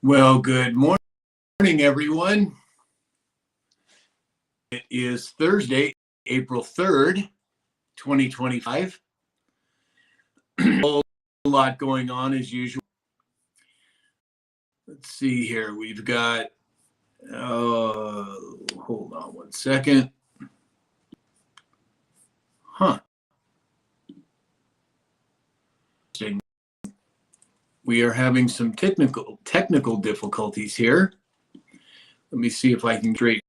Well, good morning, everyone. It is Thursday, April 3rd, 2025. A whole lot going on as usual. Let's see here. We've got, hold on one second. We are having some technical difficulties here. Let me see if I can straighten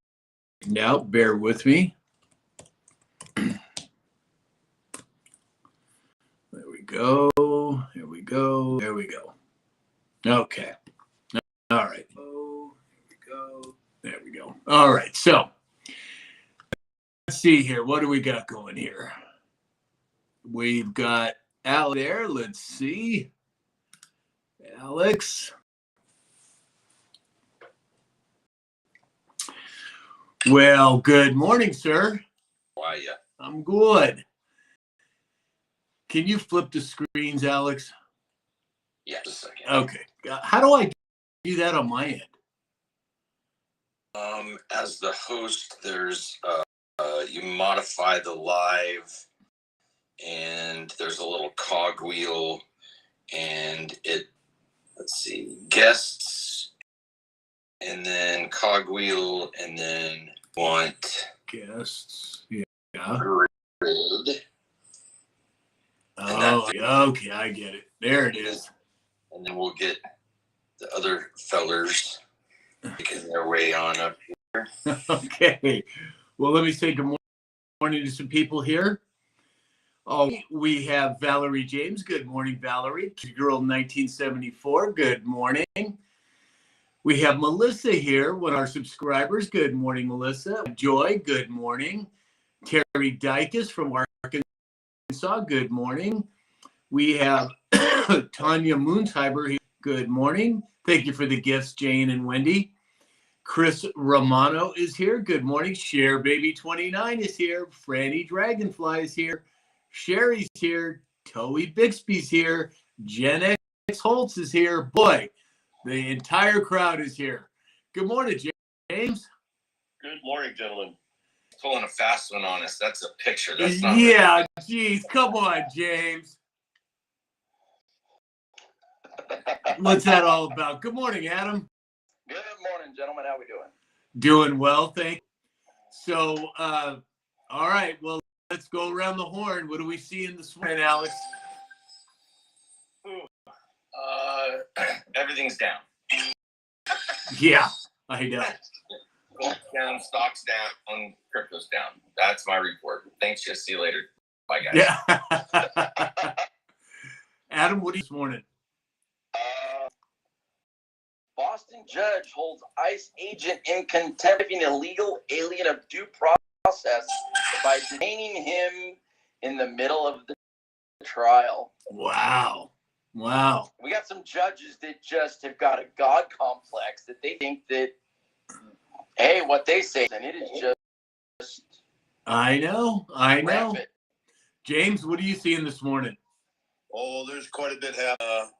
it out. Bear with me. There we go. Here we go. There we go. Okay. All right. Oh, here we go. There we go. All right. So let's see here. What do we got going here? We've got Al there. Let's see. Alex. Well, good morning, sir. How are you? I'm good. Can you flip the screens, Alex? Yeah, just a second. Okay. How do I do that on my end? As the host, there's you modify the live, and there's a little cogwheel, and let's see, guests, and then cogwheel, and then want guests. Yeah. Grid. Oh, okay, I get it. There it is. And then we'll get the other fellers making their way on up here. Okay. Well, let me say good morning to some people here. Oh, we have Valerie James. Good morning, Valerie. Girl 1974. Good morning. We have Melissa here, one of our subscribers. Good morning, Melissa. Joy, good morning. Terry Dykes from Arkansas. Good morning. We have Tanya Moonsheimer. Good morning. Thank you for the gifts, Jane and Wendy. Chris Romano is here. Good morning. Share Baby 29 is here. Franny Dragonfly is here. Sherry's here. Toey Bixby's here. Jen X Holtz is here. Boy, the entire crowd is here. Good morning, James. Good morning, gentlemen. Pulling a fast one on us. That's a picture. That's not yeah, geez. Come on, James. What's that all about? Good morning, Adam. Good morning, gentlemen. How we doing? Doing well, thank you. So, all right. Well, let's go around the horn. What do we see in this morning, Alex? Everything's down. Yeah, I know. Gold down, stocks down, crypto's down. That's my report. Thanks, just see you later. Bye, guys. Yeah. Adam, what do you this morning? Boston judge holds ICE agent in contempt of an illegal alien of due process by detaining him in the middle of the trial. Wow. We got some judges that just have got a God complex that they think that, hey, what they say, and it is just. I know. Rampant. James, what are you seeing this morning? Oh, there's quite a bit happening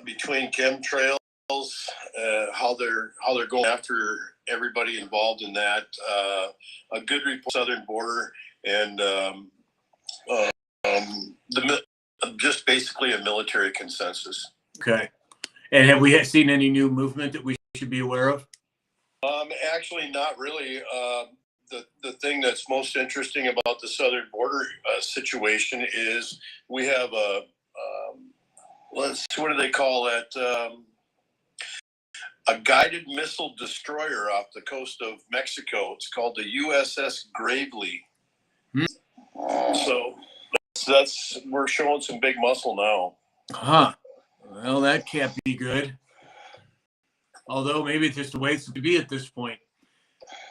between chemtrails, how they're going after everybody involved in that. A good report, southern border, and just basically a military consensus. Okay. And have we seen any new movement that we should be aware of? Actually, not really. The thing that's most interesting about the southern border situation is we have what do they call that? A guided missile destroyer off the coast of Mexico. It's called the USS Gravely. So we're showing some big muscle now. Huh. Well, that can't be good. Although maybe it's just the way it's to be at this point.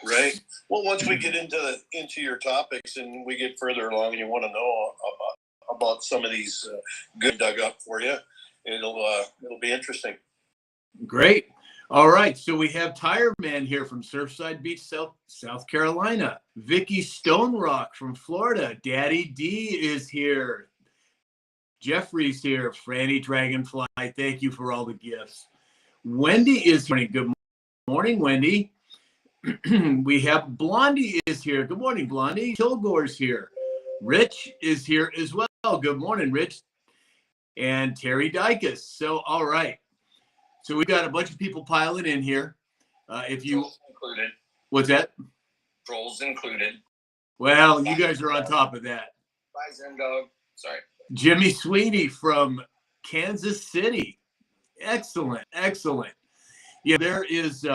Right. Well, once we get into your topics and we get further along and you want to know about some of these good dug up for you, it'll be interesting. Great. All right. So we have Tire Man here from Surfside Beach, South Carolina. Vicky Stone Rock from Florida. Daddy D is here. Jeffrey's here. Franny Dragonfly. Thank you for all the gifts. Wendy is here. Good morning, Wendy. We have Blondie is here. Good morning, Blondie. Kilgore's here. Rich is here as well. Good morning, Rich. And Terry Dykus. So, all right. So we've got a bunch of people piling in here. If you Trolls included. What's that? Trolls included. Well, you guys are on top of that. Bye, Zendog. Sorry. Jimmy Sweeney from Kansas City. Excellent, excellent. Yeah, there is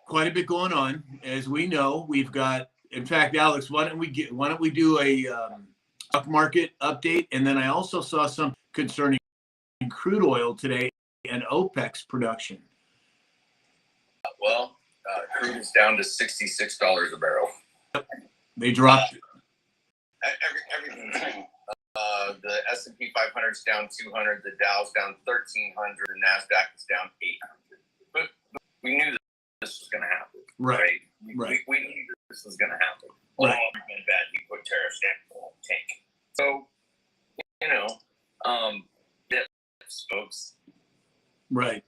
quite a bit going on. As we know, we've got. In fact, Alex, why don't we do a stock market update, and then I also saw some concerning crude oil today and OPEC's production. Well, crude is down to $66 a barrel. They dropped. Everything. The S&P 500 is down 200. The Dow's down 1,300. The Nasdaq is down 800. But we knew that this was going to happen. Right. We knew this was going to happen. Right. Oh, we've been bad. You put tariffs down the tank. So, yes, folks. Right.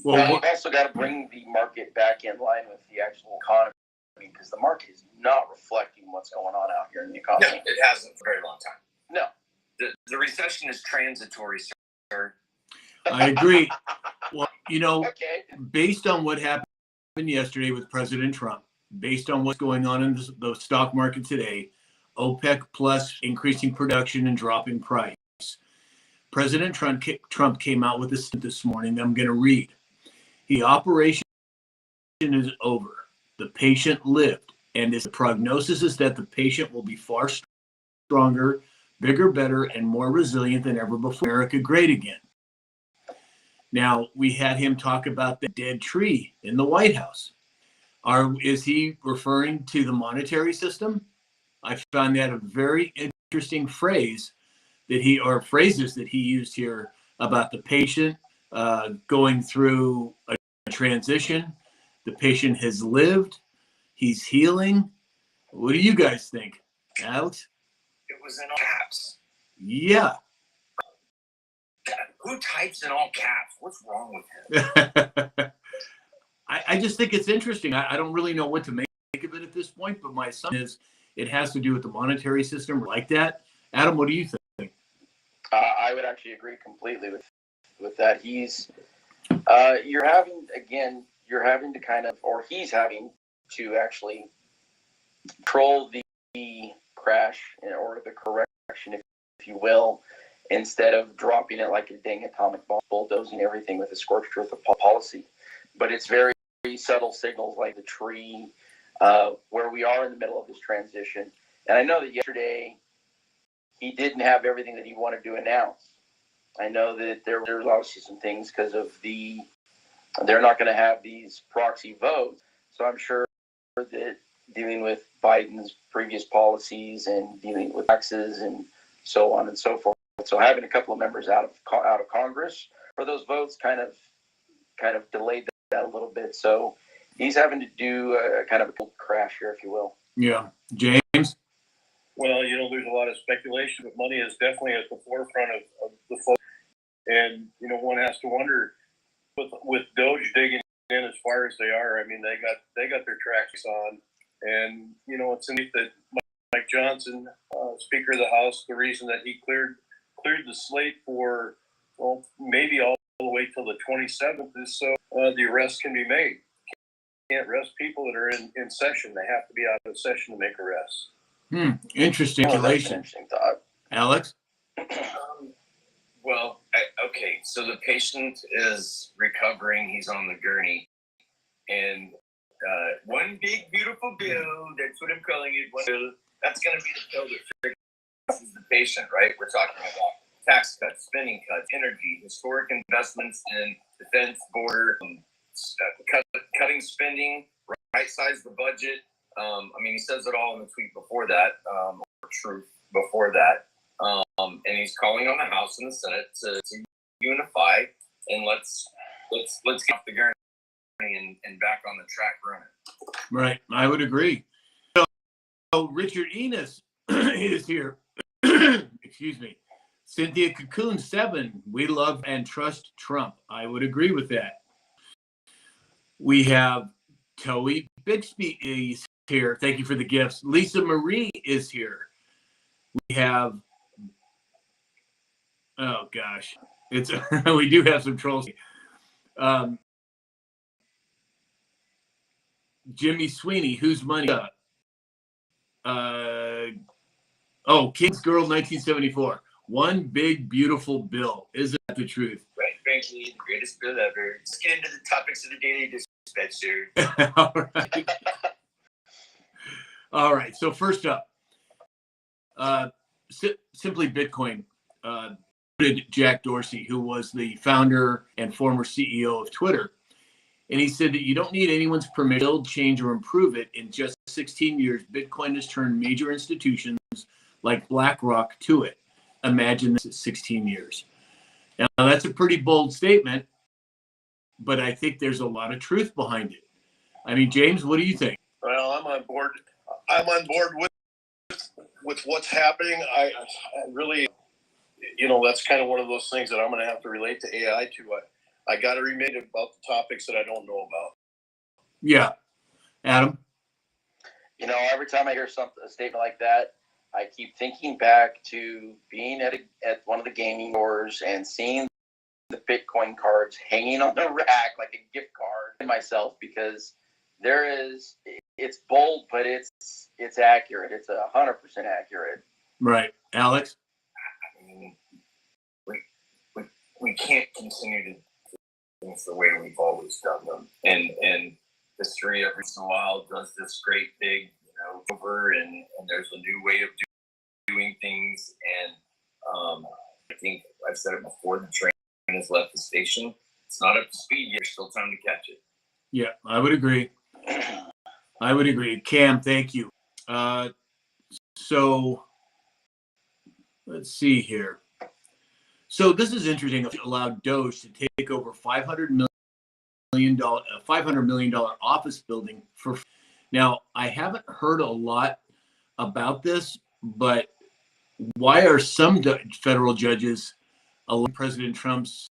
Well, we've also got to bring the market back in line with the actual economy, because the market is not reflecting what's going on out here in the economy. No, it hasn't for a very long time. No. The recession is transitory, sir. I agree. Well, Okay. based on what happened yesterday with President Trump, based on what's going on in the stock market today, OPEC plus increasing production and dropping price. President Trump came out with this morning. I'm going to read. The operation is over. The patient lived, and the prognosis is that the patient will be far stronger, bigger, better, and more resilient than ever before. America great again. Now, we had him talk about the dead tree in the White House. Is he referring to the monetary system? I found that a very interesting phrase phrases that he used here about the patient going through a transition. The patient has lived. He's healing. What do you guys think, Alex? It was in all caps. Yeah. God, who types in all caps? What's wrong with him? I just think it's interesting. I don't really know what to make of it at this point, but my assumption is it has to do with the monetary system like that. Adam, what do you think? I would actually agree completely with that. He's you're having to kind of, or he's having to actually control the crash or the correction, if you will, instead of dropping it like a dang atomic bomb, bulldozing everything with a scorched earth of policy. But it's very subtle signals like the tree, where we are in the middle of this transition. And I know that yesterday he didn't have everything that he wanted to announce. I know that there's obviously some things because of they're not going to have these proxy votes. So I'm sure that dealing with Biden's previous policies and dealing with taxes and so on and so forth. So having a couple of members out of Congress for those votes kind of delayed that a little bit. So he's having to do a kind of a crash here, if you will. Yeah. James? Well, there's a lot of speculation, but money is definitely at the forefront of the focus. And, one has to wonder with Doge digging in as far as they are. I mean, they got their tracks on. And, it's neat that Mike Johnson, Speaker of the House, the reason that he cleared the slate for, maybe all the way till the 27th is so the arrest can be made. You can't arrest people that are in session. They have to be out of session to make arrests. Interesting. That's an interesting thought. Alex? Okay, so the patient is recovering. He's on the gurney. And one big, beautiful bill, that's what I'm calling it. One bill, that's going to be the pill that fixes the patient, right? We're talking about tax cuts, spending cuts, energy, historic investments in defense, border, cutting spending, right-size the budget. He says it all in the tweet before that, or truth before that. And he's calling on the House and the Senate to unify and let's get off the gurney and back on the track running. Right. I would agree. So Richard Enos is here. Excuse me. Cynthia Cocoon 7. We love and trust Trump. I would agree with that. We have Toey Bixby is here. Thank you for the gifts. Lisa Marie is here. We have, oh gosh, it's we do have some trolls. Jimmy Sweeney, whose money? King's Girl 1974. One big beautiful bill. Isn't that the truth? Right, frankly, the greatest bill ever. Let's get into the topics of the daily dispatcher. All right. All right. So first up, Simply Bitcoin. Jack Dorsey, who was the founder and former CEO of Twitter. And he said that you don't need anyone's permission to build, change, or improve it. In just 16 years, Bitcoin has turned major institutions like BlackRock to it. Imagine this at 16 years. Now, that's a pretty bold statement, but I think there's a lot of truth behind it. I mean, James, what do you think? Well, I'm on board. I'm on board with what's happening. I really, that's kind of one of those things that I'm going to have to relate to AI to. I got to remain about the topics that I don't know about. Yeah. Adam? Every time I hear a statement like that, I keep thinking back to being at one of the gaming stores and seeing the Bitcoin cards hanging on the rack like a gift card to myself, because it's bold, but it's accurate. It's 100% accurate. Right. Alex? I mean, we can't continue to do things the way we've always done them. And history every once in a while does this great big, over, and there's a new way of doing things. And I think I've said it before, the train has left the station. It's not up to speed yet. There's still time to catch it. Yeah, I would agree. Cam, thank you. So let's see here. So this is interesting. Allowed Doge to take over $500 million office building for. Now, I haven't heard a lot about this, but why are some federal judges allowing President Trump's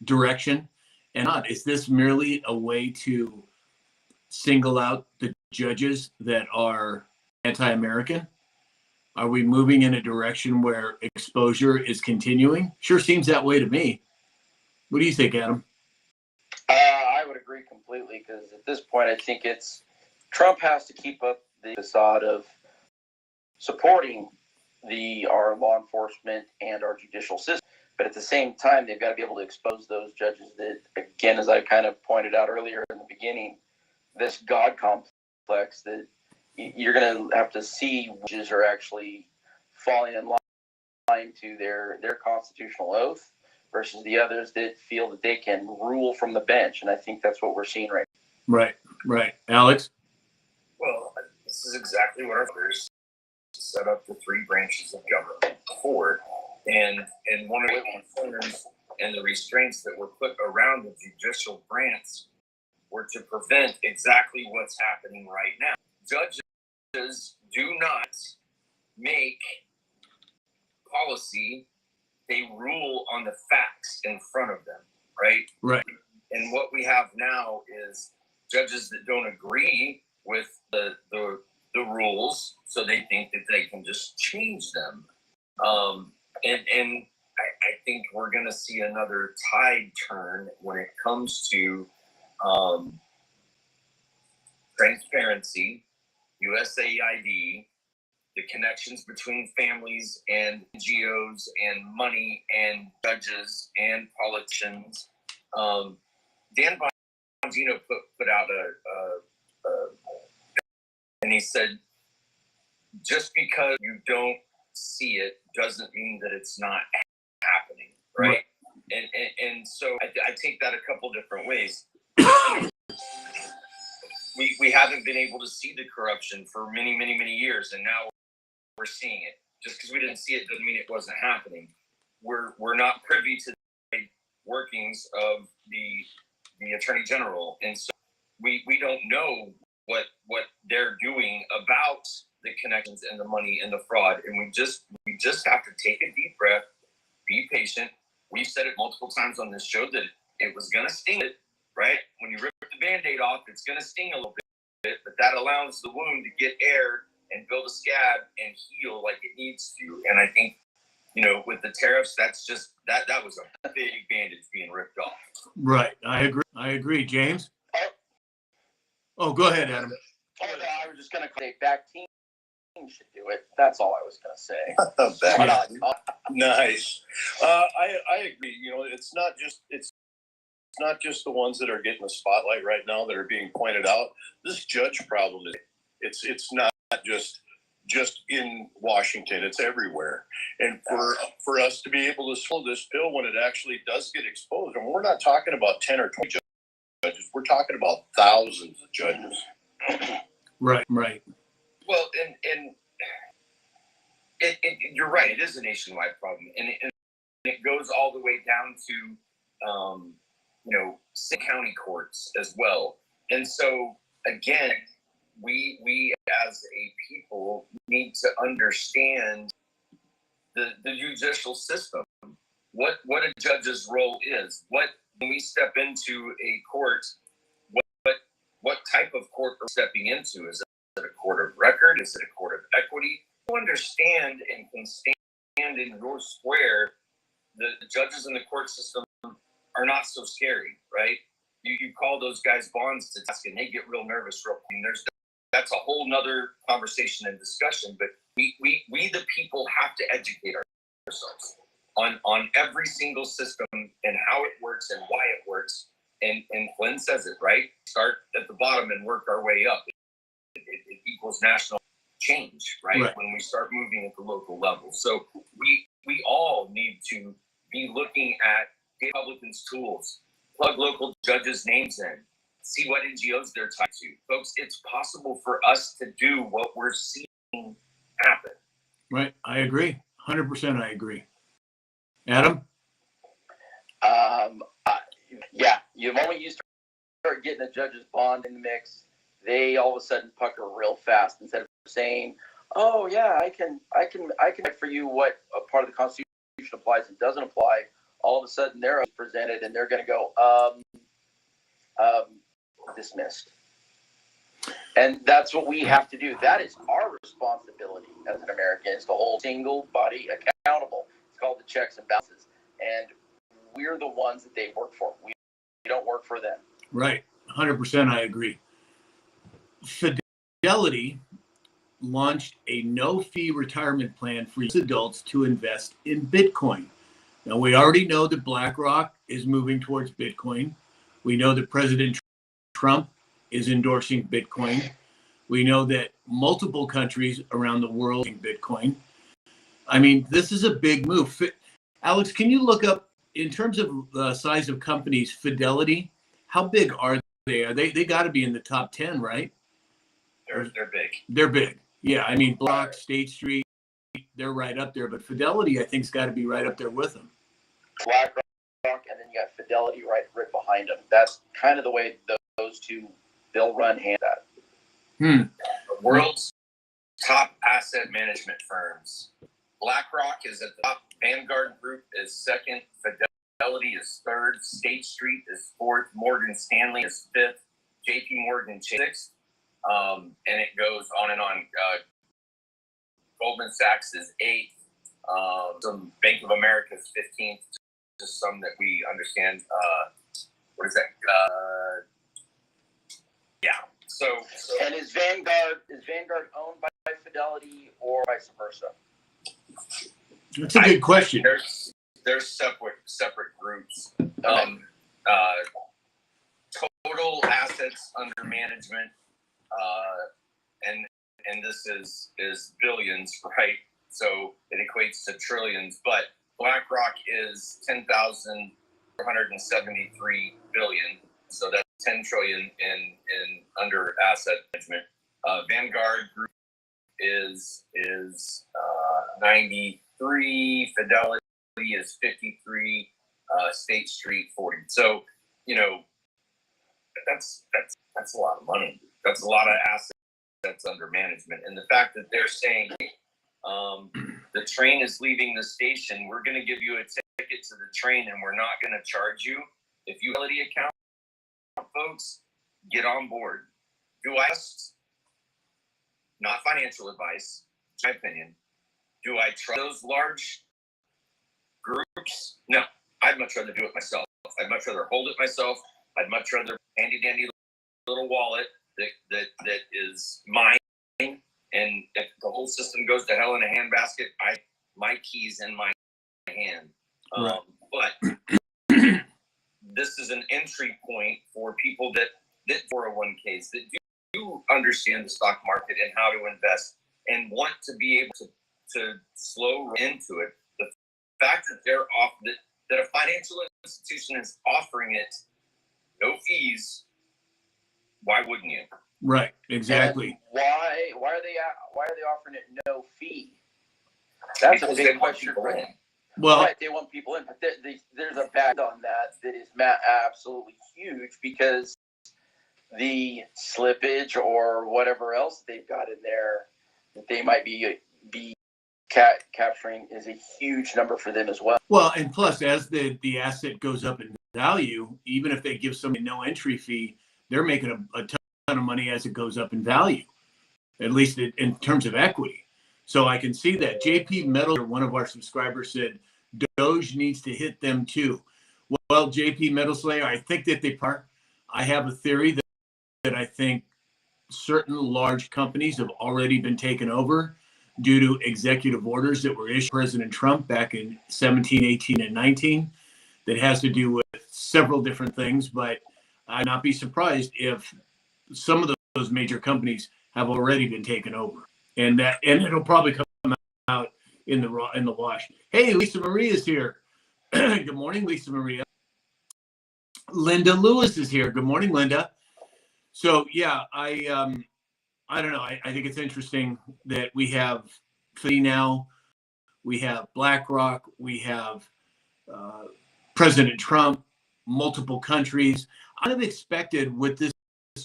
direction and not? Is this merely a way to single out the judges that are anti-American? Are we moving in a direction where exposure is continuing? Sure seems that way to me. What do you think, Adam? I would agree completely, because at this point, I think Trump has to keep up the facade of supporting our law enforcement and our judicial system. But at the same time, they've got to be able to expose those judges that, again, as I kind of pointed out earlier in the beginning, this God complex that you're going to have to see judges are actually falling in line to their constitutional oath versus the others that feel that they can rule from the bench. And I think that's what we're seeing right now. Right. Alex? Well, this is exactly what our first set up the three branches of government for. And one of the concerns and the restraints that were put around the judicial branch were to prevent exactly what's happening right now. Judges do not make policy. They rule on the facts in front of them, right? Right. And what we have now is judges that don't agree with the rules, so they think that they can just change them. And I think we're going to see another tide turn when it comes to transparency, USAID, the connections between families and NGOs and money and judges and politicians. Dan Bongino put out and he said, just because you don't see it doesn't mean that it's not happening, right? And so I take that a couple different ways. We haven't been able to see the corruption for many, many, many years, and now we're seeing it. Just because we didn't see it doesn't mean it wasn't happening. We're not privy to the workings of the Attorney General, and so we don't know what they're doing about the connections and the money and the fraud. And we just have to take a deep breath, be patient. We've said it multiple times on this show that it was going to sting it, right? When you rip the Band-Aid off, it's going to sting a little bit, but that allows the wound to get air and build a scab and heal like it needs to. And I think, with the tariffs, that's just, that was a big bandage being ripped off. Right. I agree. James? Oh, go ahead, Adam. Oh, no, I was just going to say back team should do it. That's all I was going to say. Nice. I agree. It's not just the ones that are getting the spotlight right now that are being pointed out. This judge problem it's not just in Washington. It's everywhere. And for us to be able to swallow this pill when it actually does get exposed, and we're not talking about 10 or 20 judges. We're talking about thousands of judges. Right. Well, and you're right. It is a nationwide problem, and it goes all the way down to city county courts as well. And so again, we as a people need to understand the judicial system, what a judge's role is, when we step into a court, what type of court are we stepping into? Is it a court of record? Is it a court of equity? You understand and can stand in your square. The judges in the court system are not so scary, right? You call those guys bonds to task and they get real nervous real quick. That's a whole nother conversation and discussion, but we the people have to educate ourselves on every single system and how it works and why it works. And Flynn says it, right? Start at the bottom and work our way up. It equals national change, right? When we start moving at the local level. So we all need to be looking at Republicans' tools, plug local judges' names in, see what NGOs they're tied to. Folks, it's possible for us to do what we're seeing happen. Right. I agree. 100% I agree. Adam? Yeah, the moment you start getting a judge's bond in the mix, they all of a sudden pucker real fast. Instead of saying, "Oh yeah, I can for you what a part of the Constitution applies and doesn't apply," all of a sudden they're presented and they're going to go dismissed. And that's what we have to do. That is our responsibility as an American, is to hold single body accountable. It's called the checks and balances, and we're the ones that they work for. We don't work for them. Right. 100% I agree. Fidelity launched a no-fee retirement plan for adults to invest in Bitcoin. Now, we already know that BlackRock is moving towards Bitcoin. We know that President Trump is endorsing Bitcoin. We know that multiple countries around the world are using Bitcoin. I mean, this is a big move. Alex, can you look up, in terms of the size of companies, Fidelity, how big are they? They got to be in the top 10, right? They're big. They're big. Yeah, I mean, Block, State Street, they're right up there. But Fidelity, I think, has got to be right up there with them. BlackRock, and then you got Fidelity right behind them. That's kind of the way those two, they'll run hand at. The world's top asset management firms. BlackRock is at the top. Vanguard Group is second. Fidelity is third. State Street is fourth. Morgan Stanley is fifth. JP Morgan sixth. And it goes on and on. Goldman Sachs is eighth. Some Bank of America is 15th. Just some that we understand. What is that? Yeah. So and is Vanguard owned by Fidelity or vice versa? That's a good question. They're separate groups. Total assets under management, and this is billions, right? So it equates to trillions. But BlackRock is 10,473 billion. So that's 10 trillion in under asset management. Vanguard Group is 93. Fidelity is 53. State Street 40. So that's a lot of money. That's a lot of assets assets under management. And the fact that they're saying the train is leaving the station, we're going to give you a ticket to the train and we're not going to charge you. If you have a utility account, folks, get on board. Do I trust? Not financial advice, in my opinion. Do I trust those large groups? No. I'd much rather do it myself. I'd much rather hold it myself. I'd much rather handy dandy little wallet that is mine. And if the whole system goes to hell in a handbasket, my keys in my hand. Right. But this is an entry point for people that 401ks that do understand the stock market and how to invest and want to be able to slow into it. The fact that that a financial institution is offering it no fees, why wouldn't you? Right. Exactly. And why are they offering it no fee? That's a big question. Well, right, they want people in, but there's a bad on that is absolutely huge, because the slippage or whatever else they've got in there that they might be capturing is a huge number for them as well. Well, and plus, as the asset goes up in value, even if they give somebody no entry fee, they're making a ton of money as it goes up in value, at least in terms of equity. So I can see that. JP Metal, one of our subscribers, said Doge needs to hit them too. Well, JP Metal Slayer, I think that I have a theory that I think certain large companies have already been taken over due to executive orders that were issued by President Trump back in 17, 18, and 19 that has to do with several different things. But I'd not be surprised if some of those major companies have already been taken over. And it'll probably come out in the wash. Hey, Lisa Maria is here. Good morning, Lisa Maria. Linda Lewis is here. Good morning, Linda. So yeah, I don't know. I think it's interesting that we have FDIC now, we have BlackRock, we have President Trump, multiple countries. I have expected with this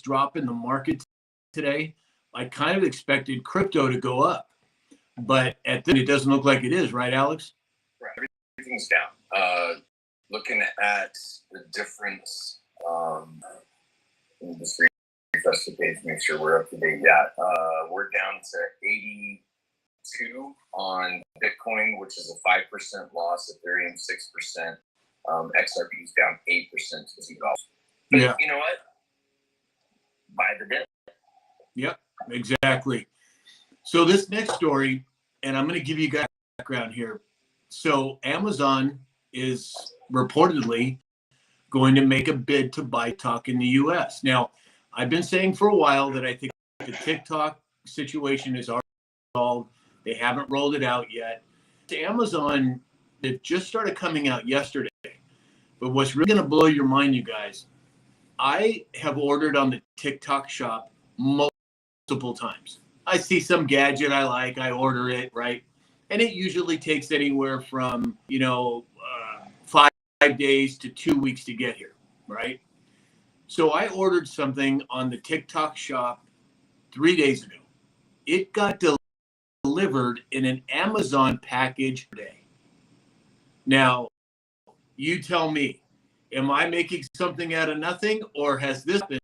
drop in the market today, I kind of expected crypto to go up, but it doesn't look like it is, right, Alex? Right, everything's down. Looking at the different industry. Refresh the page, make sure we're up to date. Yeah, we're down to 82 on Bitcoin, which is a 5% loss. Ethereum 6%. XRP is down 8% to $2. But yeah. You know what? Buy the dip. Yep, exactly. So this next story, and I'm going to give you guys background here. So Amazon is reportedly going to make a bid to buy TikTok in the U.S. Now, I've been saying for a while that I think the TikTok situation is already solved. They haven't rolled it out yet. Amazon, it just started coming out yesterday. But what's really going to blow your mind, you guys, I have ordered on the TikTok shop multiple times. I see some gadget I like, I order it, right? And it usually takes anywhere from, 5 days to 2 weeks to get here, right? So I ordered something on the TikTok shop 3 days ago. It got delivered in an Amazon package today. Now, you tell me, am I making something out of nothing, or has this been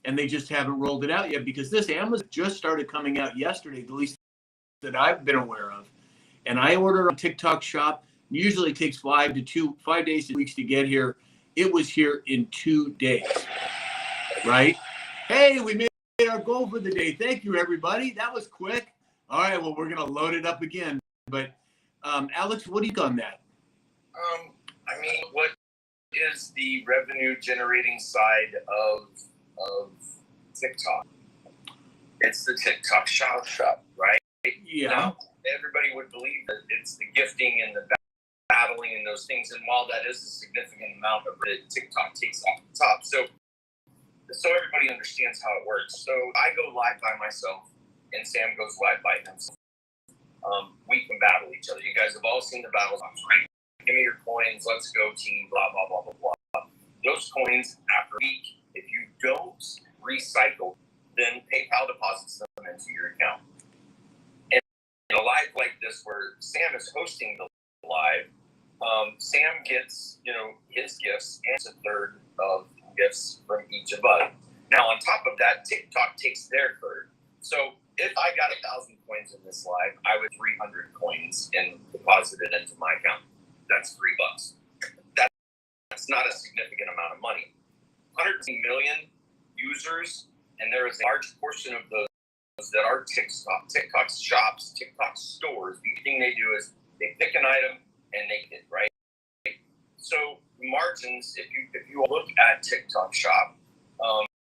and they just haven't rolled it out yet? Because this Amazon just started coming out yesterday, the least that I've been aware of. And I ordered on TikTok shop. Usually takes 5 days to weeks to get here. It was here in 2 days, right? Hey, we made our goal for the day. Thank you, everybody. That was quick. All right, well, we're going to load it up again. But, Alex, what do you got on that? What is the revenue-generating side of TikTok? It's the TikTok shop, right? Yeah. Now, everybody would believe that it's the gifting and the battling and those things, and while that is a significant amount of it, TikTok takes off the top. So everybody understands how it works. So I go live by myself, and Sam goes live by himself. We can battle each other. You guys have all seen the battles, right? Give me your coins, let's go team, blah, blah, blah, blah, blah. Those coins, after a week, if you don't recycle, then PayPal deposits deposits them into your account. And in a live like this, where Sam is hosting the live, Sam gets, his gifts and a third of gifts from each of us. Now, on top of that, TikTok takes their third. So if I got 1,000 coins in this live, I would 300 coins and deposit it into my account. That's $3. That's not a significant amount of money. 100 million users, and there is a large portion of those that are TikTok shops, TikTok stores. The thing they do is they pick an item and they hit, right? So margins, if you look at TikTok shop,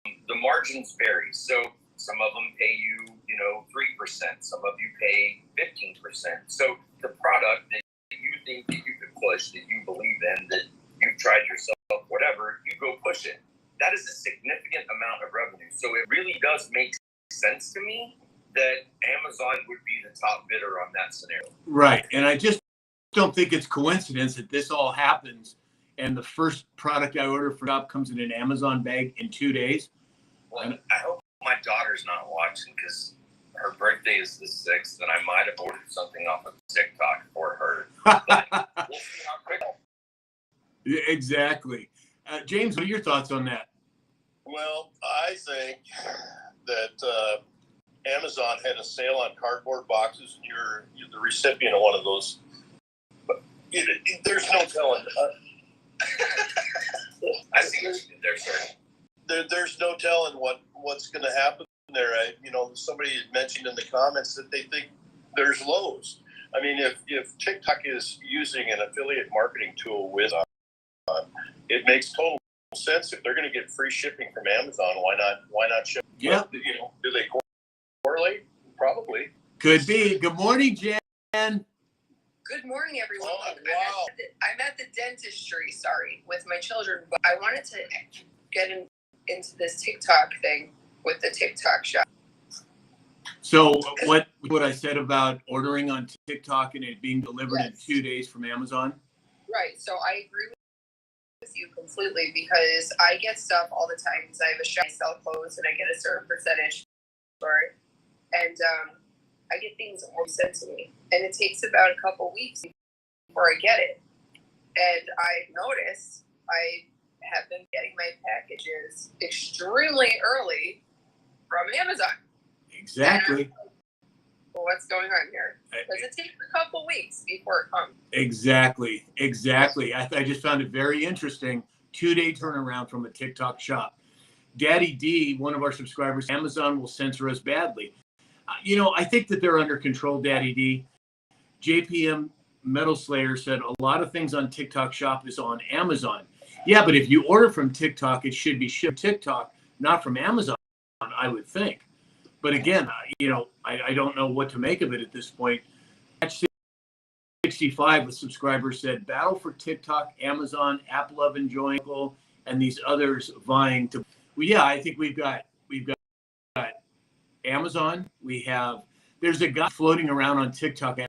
the margins vary. So some of them pay you, 3%. Some of you pay 15%. So the product that you think that you could push, that you believe in, that you've tried yourself, whatever, you go push it. That is a significant amount of revenue. So it really does make sense to me that Amazon would be the top bidder on that scenario. Right. And I just don't think it's coincidence that this all happens and the first product I order for shop comes in an Amazon bag in 2 days. Well, I hope my daughter's not watching, because her birthday is the 6th, and I might have ordered something off of TikTok for her. But we'll see how quick. Exactly. James, what are your thoughts on that? Well, I think that Amazon had a sale on cardboard boxes, and you're the recipient of one of those. But there's no telling. I see what you did there, sir. There's no telling what's going to happen there. Somebody had mentioned in the comments that they think there's lows. I mean, if TikTok is using an affiliate marketing tool with it makes total sense. If they're going to get free shipping from Amazon, why not ship? Yeah. Do they correlate? Probably. Could be. Good morning, Jan. Good morning, everyone. Oh, wow. I'm at the dentistry, with my children, but I wanted to get into this TikTok thing with the TikTok shop. So what I said about ordering on TikTok and it being delivered in Yes. 2 days from Amazon? Right. So I agree with you completely, because I get stuff all the time because I have a shop, I sell clothes, and I get a certain percentage for it. And I get things always sent to me, and it takes about a couple weeks before I get it. And I noticed I have been getting my packages extremely early from Amazon. Exactly. Well, what's going on here? Does it take a couple weeks before it comes? Exactly. I just found it very interesting. 2-day turnaround from a TikTok shop. Daddy D, one of our subscribers, Amazon will censor us badly. I think that they're under control, Daddy D. JPM Metal Slayer said a lot of things on TikTok shop is on Amazon. Yeah, but if you order from TikTok, it should be shipped TikTok, not from Amazon, I would think. But again, I don't know what to make of it at this point. 65 with subscribers said battle for TikTok, Amazon, Apple Oven Joyful, and these others vying to. Well, yeah, I think we've got Amazon. There's a guy floating around on TikTok. I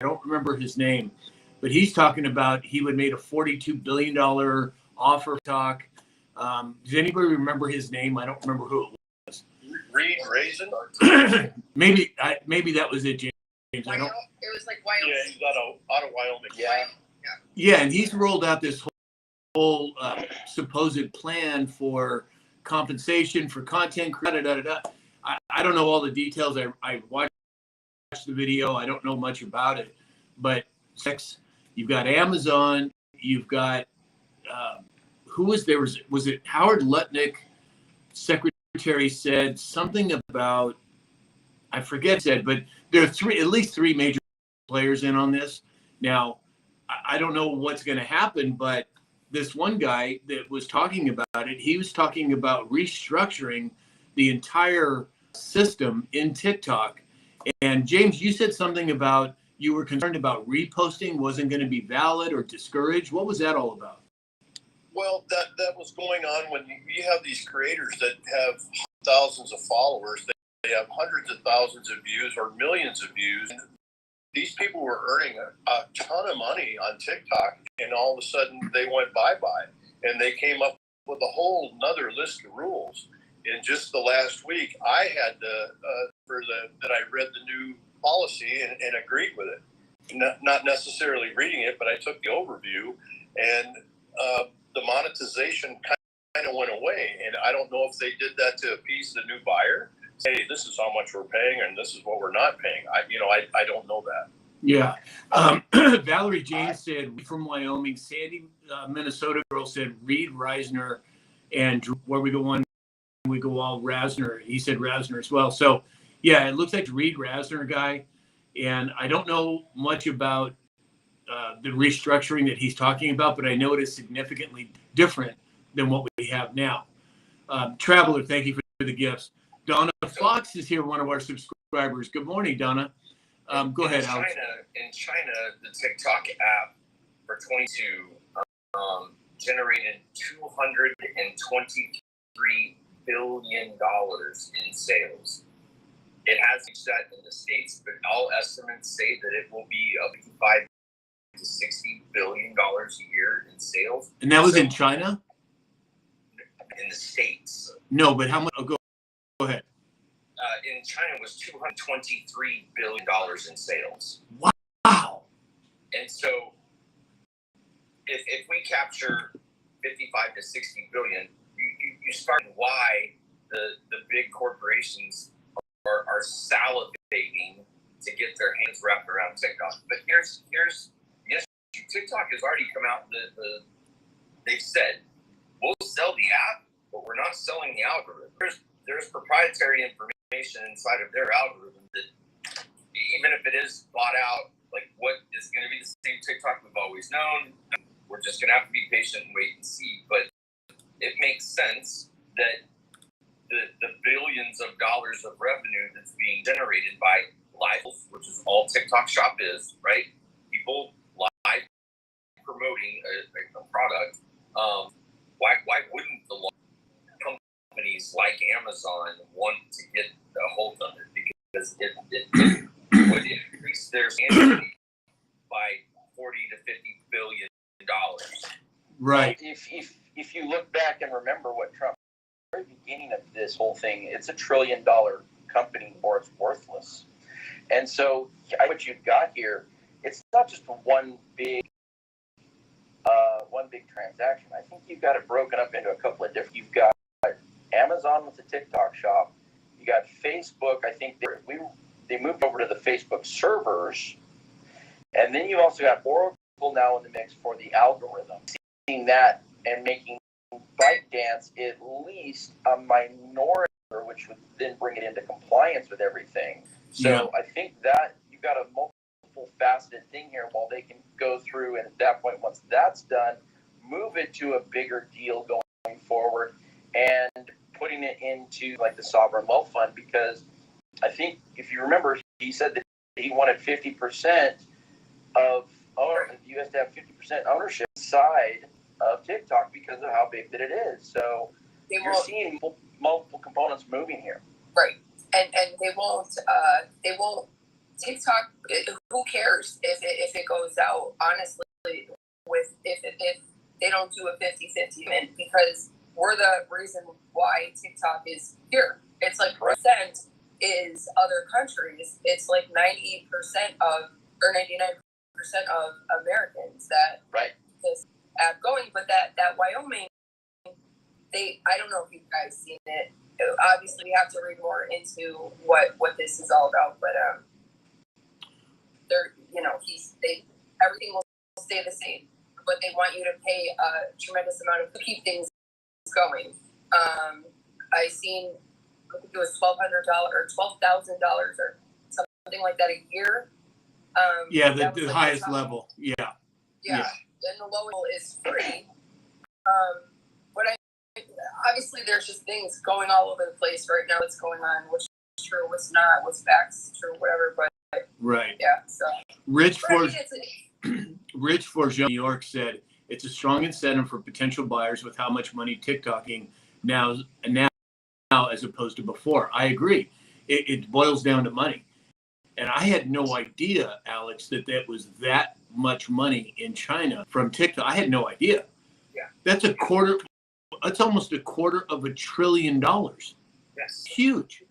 don't remember his name, but he's talking about he would made a $42 billion offer talk. Does anybody remember his name? I don't remember who it was. Reed Raisin? Maybe that was it, James. It was like Wyoming. Yeah, he's out of Wyoming. Yeah, and he's rolled out this whole supposed plan for compensation for content. I don't know all the details. I watched the video. I don't know much about it, but you've got Amazon. You've got who was there? Was it Howard Lutnick? Secretary said something about, I forget said, but there are at least three major players in on this. Now, I don't know what's going to happen, but this one guy that was talking about it, he was talking about restructuring the entire system in TikTok. And James, you said something about you were concerned about reposting wasn't going to be valid or discouraged. What was that all about? Well, that was going on when you have these creators that have thousands of followers. They have hundreds of thousands of views or millions of views. These people were earning a ton of money on TikTok, and all of a sudden they went bye-bye. And they came up with a whole nother list of rules. in just the last week, I had that I read the new policy and agreed with it. Not necessarily reading it, but I took the overview, and the monetization kind of went away. And I don't know if they did that to appease the new buyer. Hey, this is how much we're paying, and this is what we're not paying. I don't know that. Yeah. Valerie James said from Wyoming. Sandy, Minnesota girl said Reed Reisner, and where we go one, we go all Rasner. He said Rasner as well. So yeah, it looks like Reed Rasner guy. And I don't know much about the restructuring that he's talking about, but I know it is significantly different than what we have now. Traveler, thank you for the gifts. Donna Fox is here, one of our subscribers. Good morning, Donna. Go ahead, Alex. In China, the TikTok app for 22 generated $223 billion in sales. It has reached that in the States, but all estimates say that it will be up to $55 to $60 billion a year in sales. And that was in China? In the States. No, but how much? Oh, go ahead. In China, it was $223 billion in sales. Wow. And so if we capture 55 to 60 billion, you start why the big corporations are salivating to get their hands wrapped around TikTok. But here's yes, TikTok has already come out. They've said we'll sell the app, but we're not selling the algorithm. There's proprietary information inside of their algorithm that even if it is bought out, like what is going to be the same TikTok we've always known. We're just going to have to be patient and wait and see. But it makes sense that the billions of dollars of revenue that's being generated by live, which is all TikTok Shop is, right? People live promoting a product. Why wouldn't the companies like Amazon want to get a hold of it? Because it would increase their annually by $40 to $50 billion. Right. If you look back and remember what Trump, at the very beginning of this whole thing, it's $1 trillion company or it's worthless. And so what you've got here, it's not just one big transaction. I think you've got it broken up into a couple of different. You've got Amazon with the TikTok shop. You got Facebook. I think they moved over to the Facebook servers, and then you also got Oracle now in the mix for the algorithm. Seeing that and making ByteDance at least a minority, which would then bring it into compliance with everything. So yeah. I think that you've got a multiple faceted thing here while they can go through, and at that point, once that's done, move it to a bigger deal going forward and putting it into like the sovereign wealth fund, because I think if you remember, he said that he wanted 50% of the U.S. to have 50% ownership side of TikTok because of how big that it is. So you're seeing multiple components moving here. Right. And they won't TikTok, who cares if it goes out, honestly, if they don't do a 50-50, because we're the reason why TikTok is here. It's like percent is other countries. It's like 90% or 99% of Americans that this app going. But that Wyoming, I don't know if you guys seen it. Obviously, we have to read more into what this is all about. But everything will stay the same, but they want you to pay a tremendous amount to keep things going. I think it was $1,200 or $12,000 or something like that a year. The highest level. Yeah. And the lowest is free. Obviously, there's just things going all over the place right now. What's going on? What's true? What's not? What's facts? True? Whatever. But right. Yeah. So Rich Forgeon, New York said it's a strong incentive for potential buyers with how much money TikToking now as opposed to before. I agree. It boils down to money. And I had no idea, Alex, that was that much money in China from TikTok. I had no idea. Yeah. That's almost $250 billion. Yes. Huge.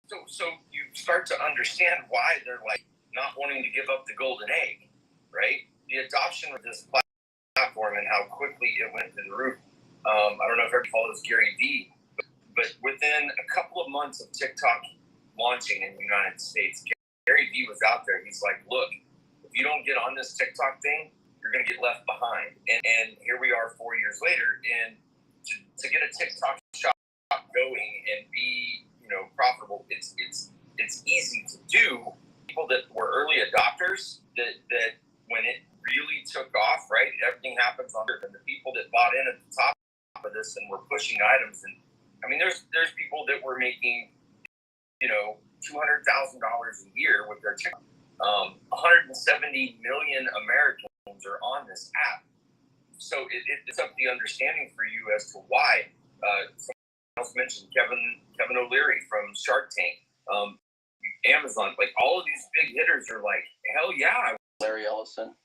So you start to understand why they're like not wanting to give up the golden egg, right? The adoption of this platform and how quickly it went through the roof. I don't know if everybody follows Gary Vee, but within a couple of months of TikTok launching in the United States, Gary Vee was out there. He's like, look, if you don't get on this TikTok thing, you're going to get left behind. And here we are 4 years later. And to get a TikTok shop going and be, profitable, it's easy to do. People that were early adopters, that when it really took off, right, everything happens under them. The people that bought in at the top of this and were pushing items. And I mean, there's people that were making, $200,000 a year with their TikTok. 170 million Americans are on this app. So it's up the understanding for you as to why. Someone else mentioned Kevin O'Leary from Shark Tank, Amazon, like all of these big hitters are like, hell yeah. Larry Ellison.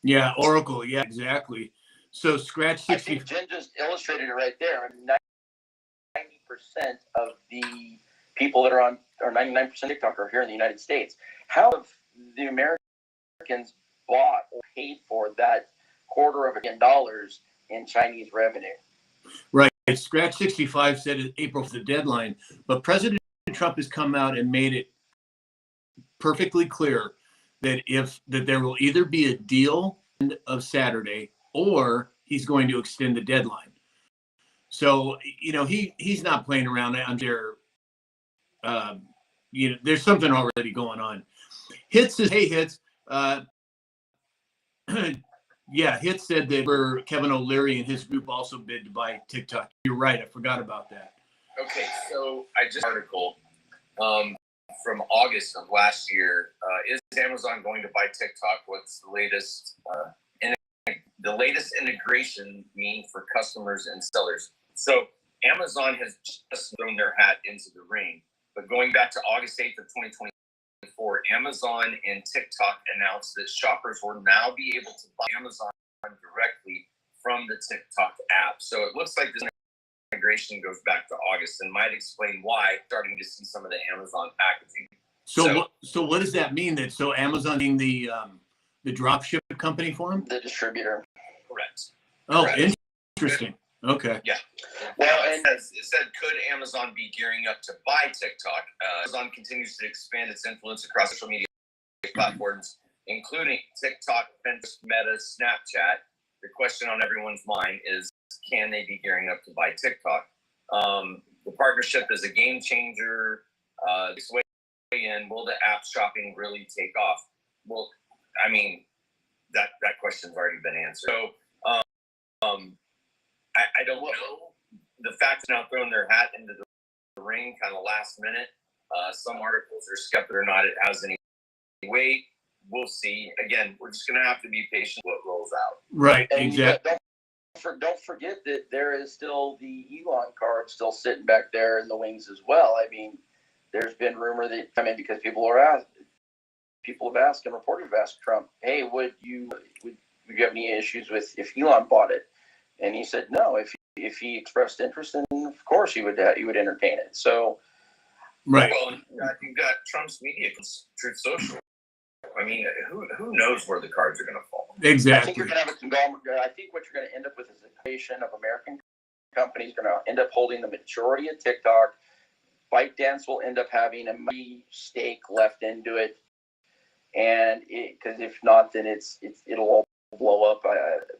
Yeah, Oracle. Yeah, exactly. So Scratch I 60. think Jen just illustrated it right there. 90% of the people that are on, or 99% TikTok are here in the United States. How have the Americans bought or paid for that $250 million in Chinese revenue? Right. Scratch 65 said April was the deadline, but President Trump has come out and made it perfectly clear that there will either be a deal of Saturday or he's going to extend the deadline. So, he's not playing around. I'm sure, there's something already going on. Hits says, hey, Hits. Yeah, Hits said that for Kevin O'Leary and his group also bid to buy TikTok. You're right. I forgot about that. Okay, so I just article from August of last year. Is Amazon going to buy TikTok? What's the latest? The latest integration mean for customers and sellers. So Amazon has just thrown their hat into the ring. But going back to August 8th of 2024, Amazon and TikTok announced that shoppers will now be able to buy Amazon directly from the TikTok app. So it looks like this integration goes back to August and might explain why starting to see some of the Amazon packaging. So what does that mean? That so Amazon being the drop ship company for him? The distributor. Correct. Oh, Correct. Interesting. Okay. Yeah. Well, it said, could Amazon be gearing up to buy TikTok? Amazon continues to expand its influence across social media platforms, including TikTok, Pinterest, Meta, Snapchat. The question on everyone's mind is, can they be gearing up to buy TikTok? The partnership is a game changer. This way in, will the app shopping really take off? Well, I mean, that question's already been answered. So, I don't know. The fact now throwing their hat into the ring kind of last minute. Some articles are skeptical or not it has any weight. We'll see. Again, we're just going to have to be patient what rolls out. Right. And exactly. Don't forget that there is still the Elon card still sitting back there in the wings as well. I mean, there's been rumor that because people have asked and reporters have asked Trump, hey, would you have any issues with if Elon bought it? And he said no. If he expressed interest, then of course he would entertain it. So, right. Well, you've got Trump's media, Truth Social. I mean, who knows where the cards are going to fall? Exactly. I think you're going to have a conglomerate. I think what you're going to end up with is a combination of American companies going to end up holding the majority of TikTok. ByteDance will end up having a mighty stake left into it, and because if not, then it'll all blow up.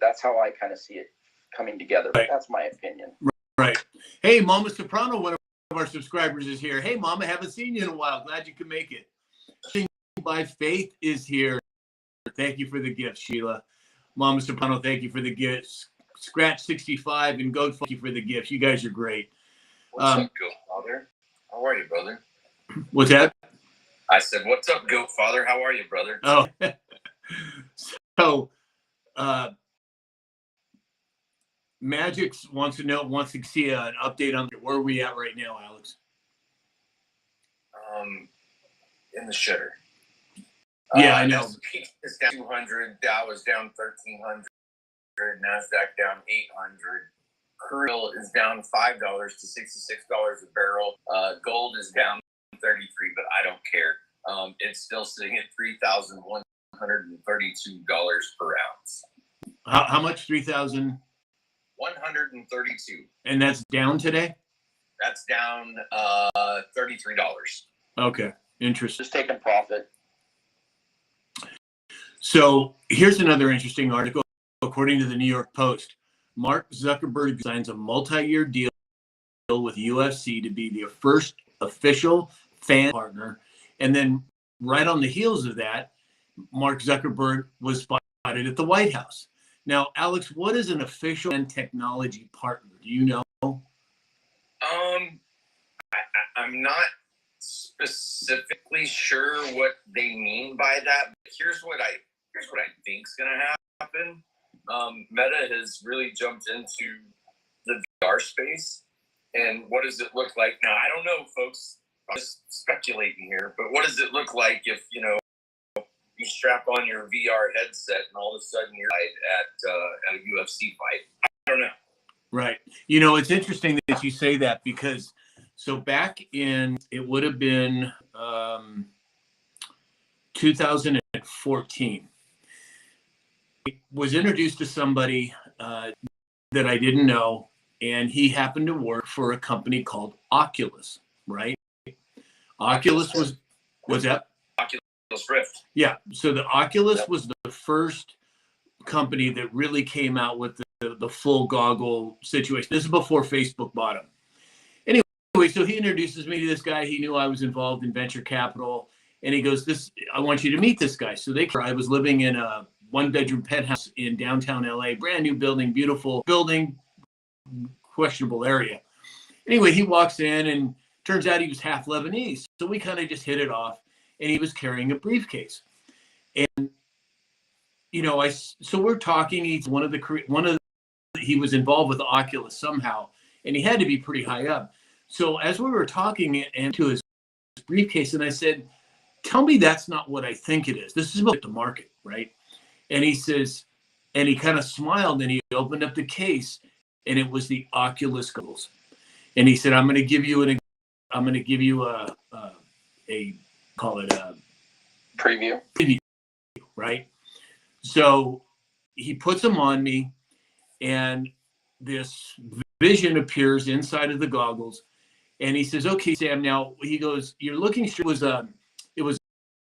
That's how I kind of see it coming together. Right. That's my opinion. Right. Hey, Mama Soprano, one of our subscribers is here. Hey, Mama, haven't seen you in a while. Glad you could make it. By Faith is here. Thank you for the gift, Sheila. Mama Soprano, thank you for the gifts. Scratch 65 and Goat, thank you for the gifts. You guys are great. What's up, Goat Father? How are you, brother? What's that? I said, what's up, Goat Father? How are you, brother? Oh, so Magix wants to see an update on where are we at right now, Alex? In the shitter. Yeah, I know. S&P is down 200. Dow is down 1,300. NASDAQ down 800. crude oil is down $5 to $66 a barrel. Gold is down 33, but I don't care. It's still sitting at $3,132 per ounce. How much? 3,000? 132. And that's down today? That's down $33. Okay, interesting. Just taking profit. So here's another interesting article. According to the New York Post, Mark Zuckerberg signs a multi-year deal with UFC to be the first official fan partner. And then right on the heels of that, Mark Zuckerberg was spotted at the White House. Now, Alex, what is an official and technology partner? Do you know? I'm not specifically sure what they mean by that. But here's what I think is going to happen. Meta has really jumped into the VR space, and what does it look like now? I don't know, folks. I'm just speculating here, but what does it look like if you strap on your VR headset and all of a sudden you're at a UFC fight? I don't know. Right. It's interesting that you say that because so back in, it would have been 2014, I was introduced to somebody that I didn't know, and he happened to work for a company called Oculus, right? Oculus was that? Oculus Rift. Yeah. So the Oculus was the first company that really came out with the full goggle situation. This is before Facebook bought him. Anyway, so he introduces me to this guy. He knew I was involved in venture capital, and he goes, I want you to meet this guy. So I was living in a 1-bedroom penthouse in downtown LA, brand new building, beautiful building, questionable area. Anyway, he walks in, and turns out he was half Lebanese. So we kind of just hit it off, and he was carrying a briefcase. And so we're talking. He's he was involved with Oculus somehow, and he had to be pretty high up. So as we were talking and to his briefcase, and I said, "Tell me that's not what I think it is. This is about the market, right?" And he says, and he kind of smiled, and he opened up the case, and it was the Oculus goggles. And he said, "I'm going to give you a call it a Preview, right?" So he puts them on me, and this vision appears inside of the goggles, and he says, "Okay, Sam." Now he goes, "You're looking straight." It was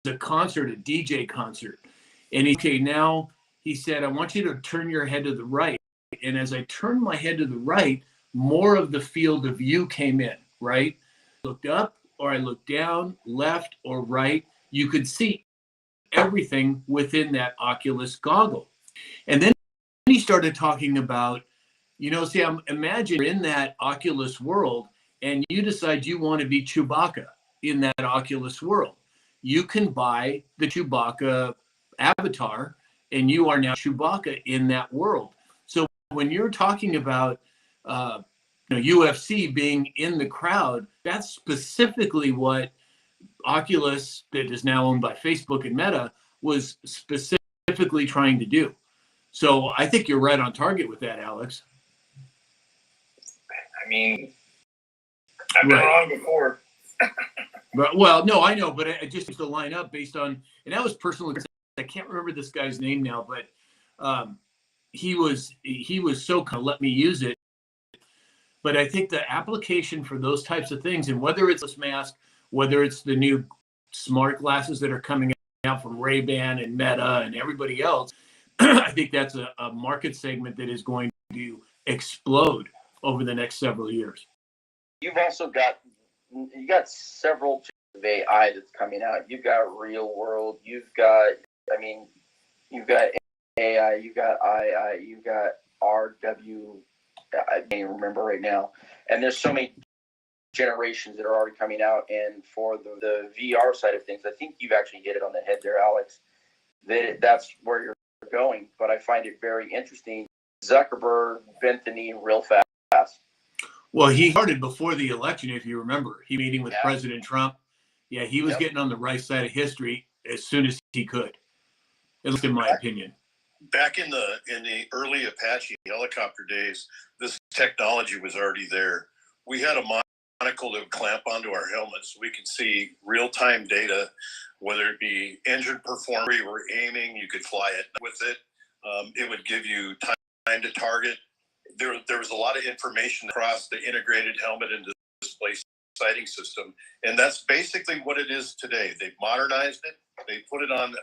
a concert, a DJ concert, and now he said, "I want you to turn your head to the right." And as I turned my head to the right, more of the field of view came in. Right, I looked up or I looked down, left or right. You could see everything within that Oculus goggle. And then he started talking about, Sam, imagine you're in that Oculus world and you decide you want to be Chewbacca in that Oculus world. You can buy the Chewbacca avatar and you are now Chewbacca in that world. So when you're talking about UFC being in the crowd, that's specifically what Oculus, that is now owned by Facebook and Meta, was specifically trying to do. So I think you're right on target with that, Alex. I mean, I've been wrong before. Well, no, I know, but I just used to line up based on, and that was personal. I can't remember this guy's name now, but he was so kind of let me use it. But I think the application for those types of things, and whether it's this mask, whether it's the new smart glasses that are coming out from Ray-Ban and Meta and everybody else, I think that's a market segment that is going to explode over the next several years. You've also got several of AI that's coming out. You've got Real World. You've got AI. You've got II. You've got RW. I can't even remember right now. And there's so many generations that are already coming out. And for the VR side of things, I think you've actually hit it on the head there, Alex. That's where you're going. But I find it very interesting. Zuckerberg bent the knee real fast. Well, he started before the election, if you remember. He meeting with President Trump. Yeah, he was getting on the right side of history as soon as he could, at least in my opinion. Back in the early Apache helicopter days, this technology was already there. We had a monocle that would clamp onto our helmets so we could see real-time data, whether it be engine performance, you were aiming, you could fly it with it. It would give you time to target. There was a lot of information across the integrated helmet and display sighting system, and that's basically what it is today. They've modernized it. They put it on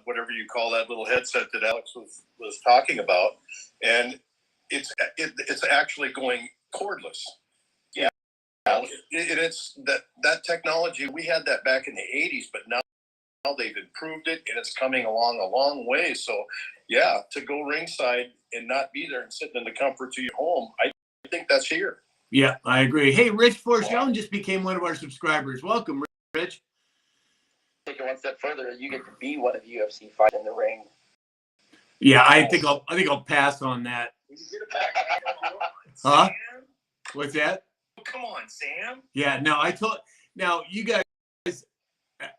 whatever you call that little headset that Alex was talking about, and it's actually going cordless. Yeah, it's that technology. We had that back in the 80s, but now they've improved it, and it's coming along a long way. So, yeah, to go ringside and not be there and sitting in the comfort of your home, I think that's here. Yeah, I agree. Hey, Rich Forgione just became one of our subscribers. Welcome, Rich. Take it one step further, you get to be one of the UFC fight in the ring. Yeah, I think I'll pass on that. Huh? What's that? Come on, Sam. Yeah, no, now you guys,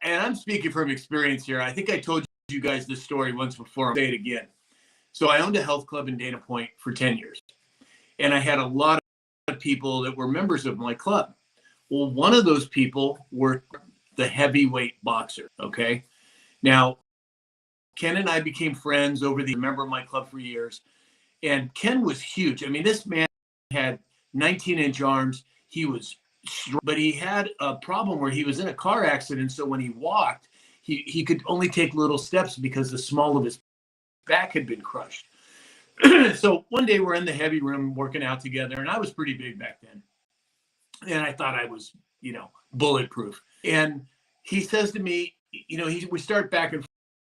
and I'm speaking from experience here. I think I told you guys this story once before. I'll say it again. So I owned a health club in Dana Point for 10 years, and I had a lot of people that were members of my club. Well, one of those people were the heavyweight boxer. Okay. Now, Ken and I became friends over the member of my club for years. And Ken was huge. I mean, this man had 19-inch arms. He was strong, but he had a problem where he was in a car accident. So when he walked, he could only take little steps because the small of his back had been crushed. So one day we're in the heavy room working out together, and I was pretty big back then. And I thought I was, bulletproof. And he says to me, we start back and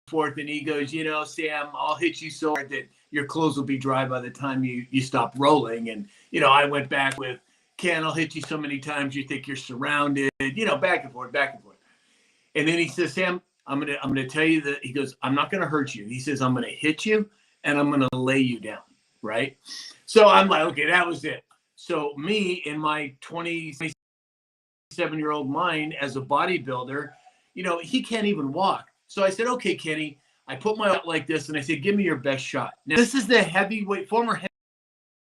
forth, and he goes, Sam, I'll hit you so hard that your clothes will be dry by the time you stop rolling. And, I went back with, Ken, I'll hit you so many times you think you're surrounded, back and forth. And then he says, Sam, I'm gonna tell you that, he goes, I'm not gonna hurt you. He says, I'm gonna hit you and I'm gonna lay you down, right? So I'm like, okay, that was it. So me in my 27-year-old mind as a bodybuilder, he can't even walk. So I said, okay, Kenny, I put my out like this and I said, give me your best shot. Now, this is the former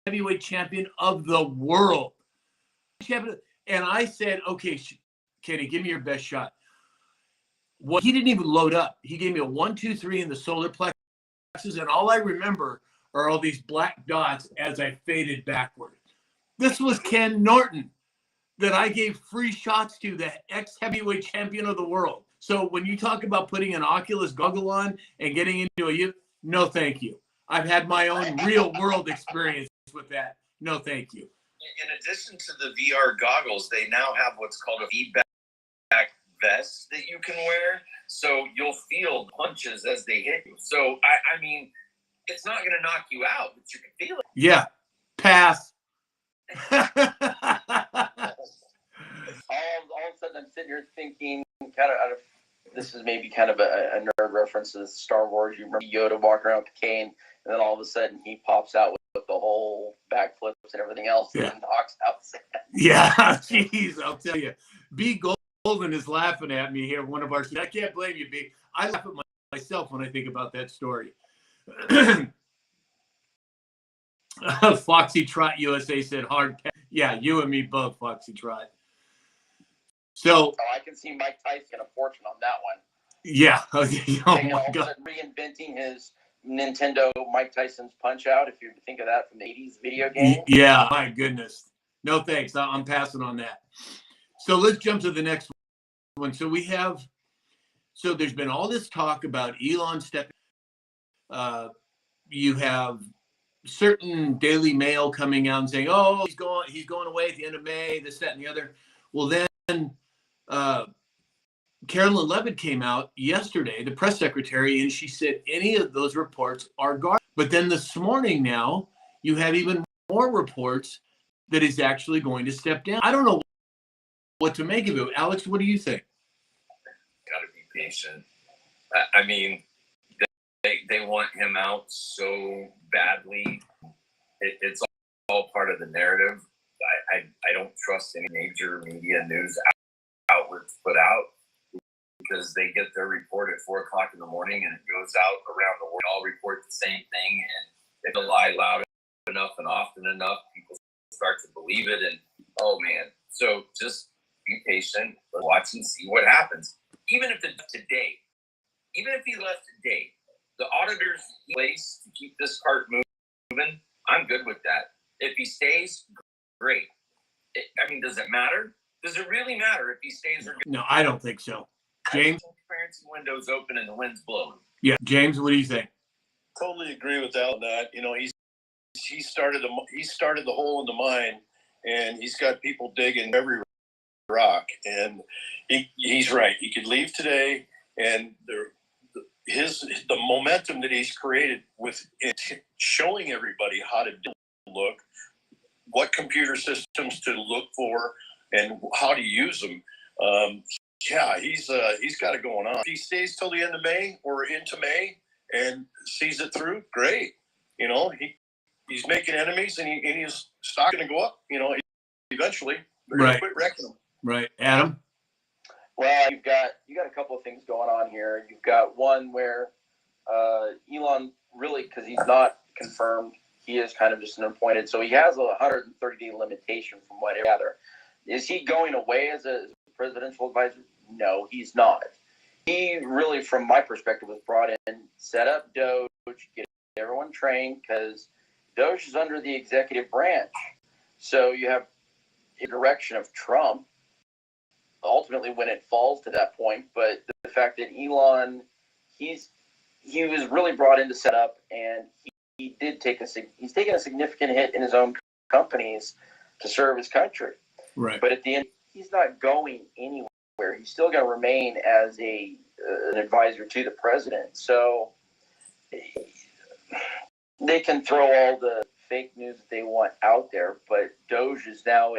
heavyweight champion of the world. And I said, okay, Kenny, give me your best shot. Well, he didn't even load up. He gave me a 1, 2, 3 in the solar plexus, and all I remember are all these black dots as I faded backward. This was Ken Norton that I gave free shots to, the ex-heavyweight champion of the world. So when you talk about putting an Oculus goggle on and getting into no, thank you. I've had my own real-world experience with that. No, thank you. In addition to the VR goggles, they now have what's called a feedback vest that you can wear, so you'll feel punches as they hit you. So I mean, it's not going to knock you out, but you can feel it. Yeah, pass. all of a sudden, I'm sitting here thinking, kind of out of, this is maybe kind of a nerd reference to Star Wars. You remember Yoda walking around with the cane, and then all of a sudden he pops out with the whole backflips and everything else, and knocks out Sam. Yeah, jeez, I'll tell you. B. Golden is laughing at me here. One of our, I can't blame you, B. I laugh at myself when I think about that story. Foxy Trot USA said hard pass. Yeah, you and me both, Foxy Trot. So I can see Mike Tyson get a fortune on that one. Yeah. Oh my God. Reinventing his Nintendo Mike Tyson's Punch Out, if you think of that from the 80s video game. Yeah, my goodness. No thanks. I'm passing on that. So let's jump to the next one. So there's been all this talk about Elon stepping. You have certain Daily Mail coming out and saying, oh, he's going away at the end of May, this, that, and the other. Well, then Carolyn Levitt came out yesterday, the press secretary, and she said any of those reports are garbage. But then this morning now, you have even more reports that he's actually going to step down. I don't know what to make of it. Alex, what do you think? Got to be patient. I mean, they want him out so badly. It's all part of the narrative. I don't trust any major media news outlets put out, because they get their report at 4:00 in the morning and it goes out around the world. All report the same thing, and if they lie loud enough and often enough, people start to believe it. And oh man, so just be patient, watch and see what happens. Even if it's today, even if he left today, the auditor's place to keep this cart moving, I'm good with that. If he stays, great. I mean, does it matter? Does it really matter if he stays or? No, I don't think so. James? Transparency window's open and the wind's blowing. Yeah, James, what do you think? Totally agree with Al on that. You know, he started the hole in the mine, and he's got people digging every rock. And he's right. He could leave today, and the momentum that he's created with it, showing everybody how to look, what computer systems to look for, and how to use them. Yeah, he's got it going on. If he stays till the end of May or into May and sees it through, great. You know, he's making enemies, and his stock going to go up. You know, eventually they're going to quit wrecking him. Right, Adam. Well, you got a couple of things going on here. You've got one where Elon really, because he's not confirmed, he is kind of just an appointed. So he has a 130-day limitation from what I gather. Is he going away as a presidential advisor? No, he's not. He really, from my perspective, was brought in, set up Doge, get everyone trained, because Doge is under the executive branch. So you have a direction of Trump, ultimately when it falls to that point. But the fact that Elon, he was really brought in to set up, and he's taken a significant hit in his own companies to serve his country. Right. But at the end, he's not going anywhere. He's still going to remain as an advisor to the president. So they can throw all the fake news that they want out there, but Doge is now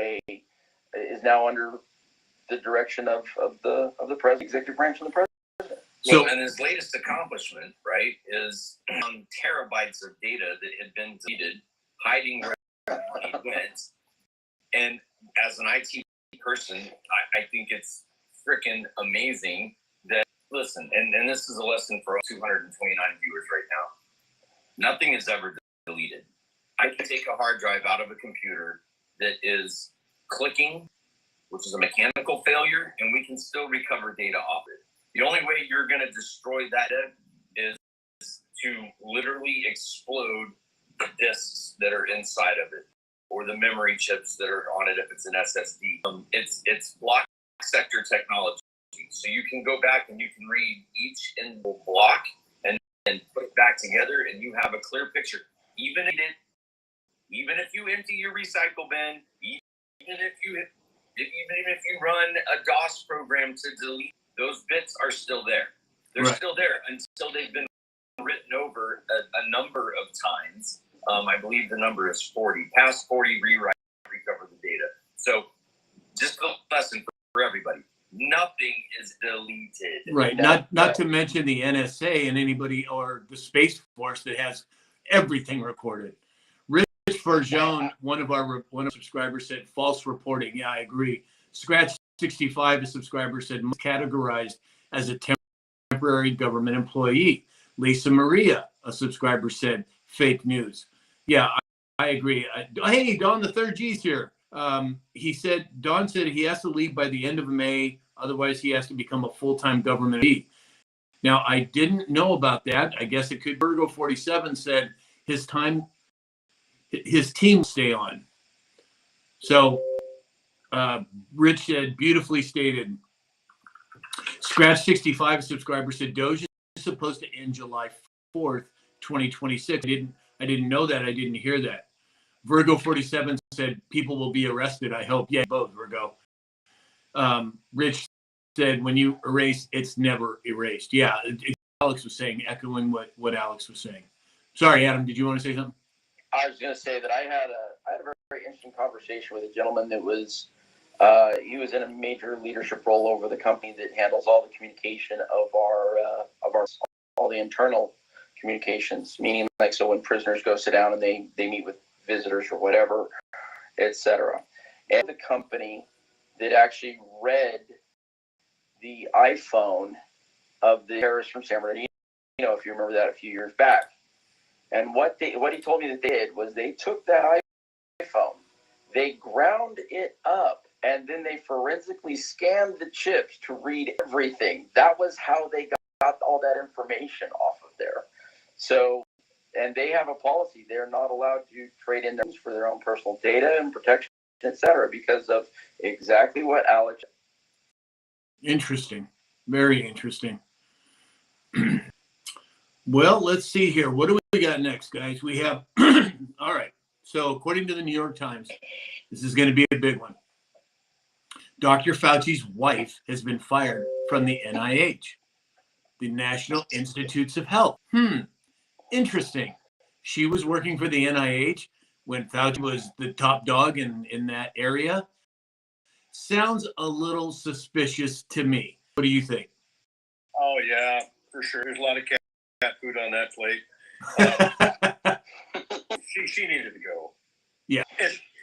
under the direction of the president, executive branch of the president. So, and his latest accomplishment, right, is terabytes of data that had been deleted, hiding where it went. And as an IT person, I think it's freaking amazing that, listen, and this is a lesson for 229 viewers right now. Nothing is ever deleted. I can take a hard drive out of a computer that is clicking, which is a mechanical failure, and we can still recover data off it. The only way you're going to destroy that is to literally explode the disks that are inside of it, or the memory chips that are on it if it's an SSD. It's block sector technology. So you can go back and you can read each individual block and put it back together, and you have a clear picture. Even if you empty your recycle bin, even if you run a DOS program to delete, those bits are still there. They're still there until they've been written over a number of times. I believe the number is 40. Past 40 rewrite, recover the data. So just a lesson for everybody. Nothing is deleted. Right. Not to mention the NSA and anybody, or the Space Force that has everything recorded. Rich Ferjone, one of our subscribers, said false reporting. Yeah, I agree. Scratch 65, a subscriber, said categorized as a temporary government employee. Lisa Maria, a subscriber, said fake news. Yeah, I agree. Hey, Don, the third G's here. Don said he has to leave by the end of May. Otherwise, he has to become a full-time government employee. Now, I didn't know about that. I guess it could. Virgo 47 said his team will stay on. So, Rich said, beautifully stated. Scratch 65 subscriber said Doge is supposed to end July 4th, 2026. I didn't know that. I didn't hear that. Virgo 47 said people will be arrested. I hope. Yeah, both, Virgo. Rich said when you erase, it's never erased. Yeah, Alex was saying, echoing what Alex was saying. Sorry, Adam, did you want to say something? I was going to say that I had a very, very interesting conversation with a gentleman that was he was in a major leadership role over the company that handles all the communication of all the internal communications, meaning like so when prisoners go sit down and they meet with visitors or whatever, etc. And the company that actually read the iPhone of the terrorists from San Bernardino, if you remember that a few years back. And what he told me that they did was they took that iPhone, they ground it up, and then they forensically scanned the chips to read everything. That was how they got all that information off of there. So, and they have a policy. They're not allowed to trade in those for their own personal data and protection, etc., because of exactly what Alex. Interesting. Very interesting. Well, let's see here. What do we got next, guys? We have, all right. So according to the New York Times, this is going to be a big one. Dr. Fauci's wife has been fired from the NIH, the National Institutes of Health. Interesting. She was working for the NIH when Fauci was the top dog in that area. Sounds a little suspicious to me. What do you think? Oh yeah, for sure. There's a lot of cat food on that plate. She needed to go. Yeah.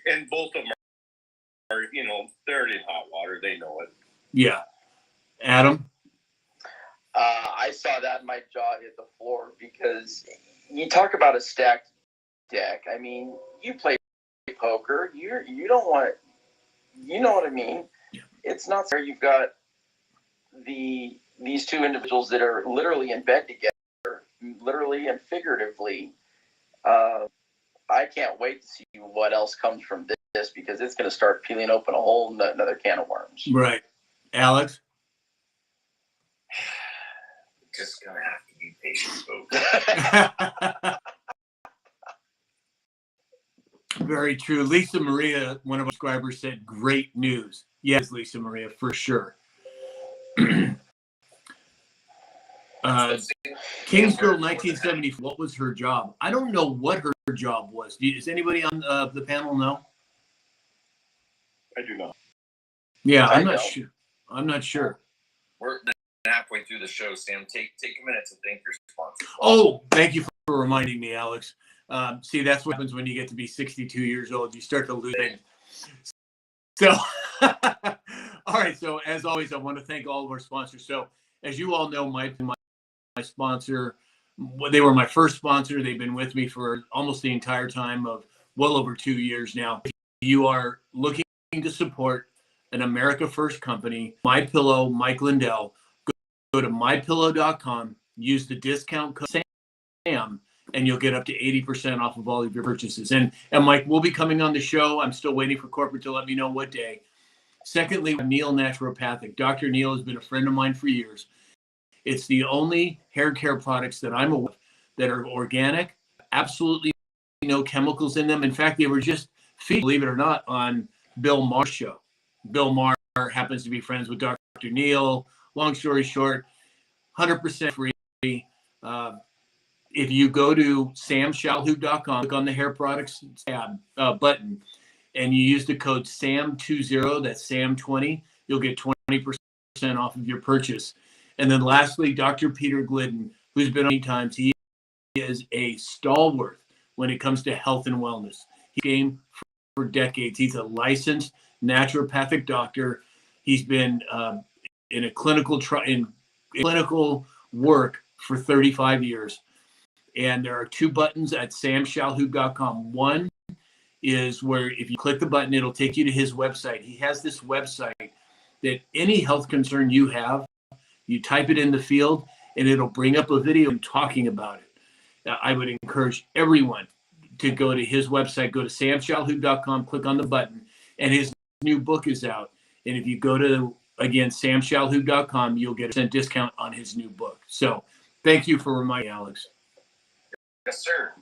And both of them are, they're in hot water. They know it. Yeah. Adam? I saw that and my jaw hit the floor, because you talk about a stacked deck. I mean, you play poker. You don't want it. You know what I mean? Yeah. It's not fair. You've got these two individuals that are literally in bed together, literally and figuratively. I can't wait to see what else comes from this, because it's going to start peeling open a whole another can of worms. Right. Alex? Just gonna have to be patient, folks. Very true. Lisa Maria, one of our subscribers, said, great news. Yes, Lisa Maria, for sure. Kingsville, 1970. What was her job? I don't know what her job was. Does anybody on the panel know? I do not. Yeah, I I'm not don't. sure. I'm not sure. We're halfway through the show, Sam. Take a minute to thank your sponsor. Oh, thank you for reminding me, Alex. See, that's what happens when you get to be 62 years old. You start to lose it. So, all right. So, as always, I want to thank all of our sponsors. So, as you all know, my sponsor, they were my first sponsor. They've been with me for almost the entire time of well over 2 years now. If you are looking to support an America First company, MyPillow, Mike Lindell, go to mypillow.com, use the discount code SAM, and you'll get up to 80% off of all of your purchases. And Mike, we'll be coming on the show. I'm still waiting for corporate to let me know what day. Secondly, Neil Naturopathic. Dr. Neil has been a friend of mine for years. It's the only hair care products that I'm aware of that are organic, absolutely no chemicals in them. In fact, they were just featured, believe it or not, on Bill Maher's show. Bill Maher happens to be friends with Dr. Neil. Long story short, 100% free. If you go to samshalhoub.com, click on the hair products tab button, and you use the code SAM20, that's SAM20, you'll get 20% off of your purchase. And then lastly, Dr. Peter Glidden, who's been on many times, he is a stalwart when it comes to health and wellness. He came for decades. He's a licensed naturopathic doctor. He's been in clinical work for 35 years. And there are two buttons at samshalhoub.com. One is where if you click the button, it'll take you to his website. He has this website that any health concern you have, you type it in the field, and it'll bring up a video talking about it. Now, I would encourage everyone to go to his website, go to samshalhoub.com, click on the button, and his new book is out. And if you go to, again, samshalhoub.com, you'll get a discount on his new book. So thank you for reminding me, Alex. Yes, sir.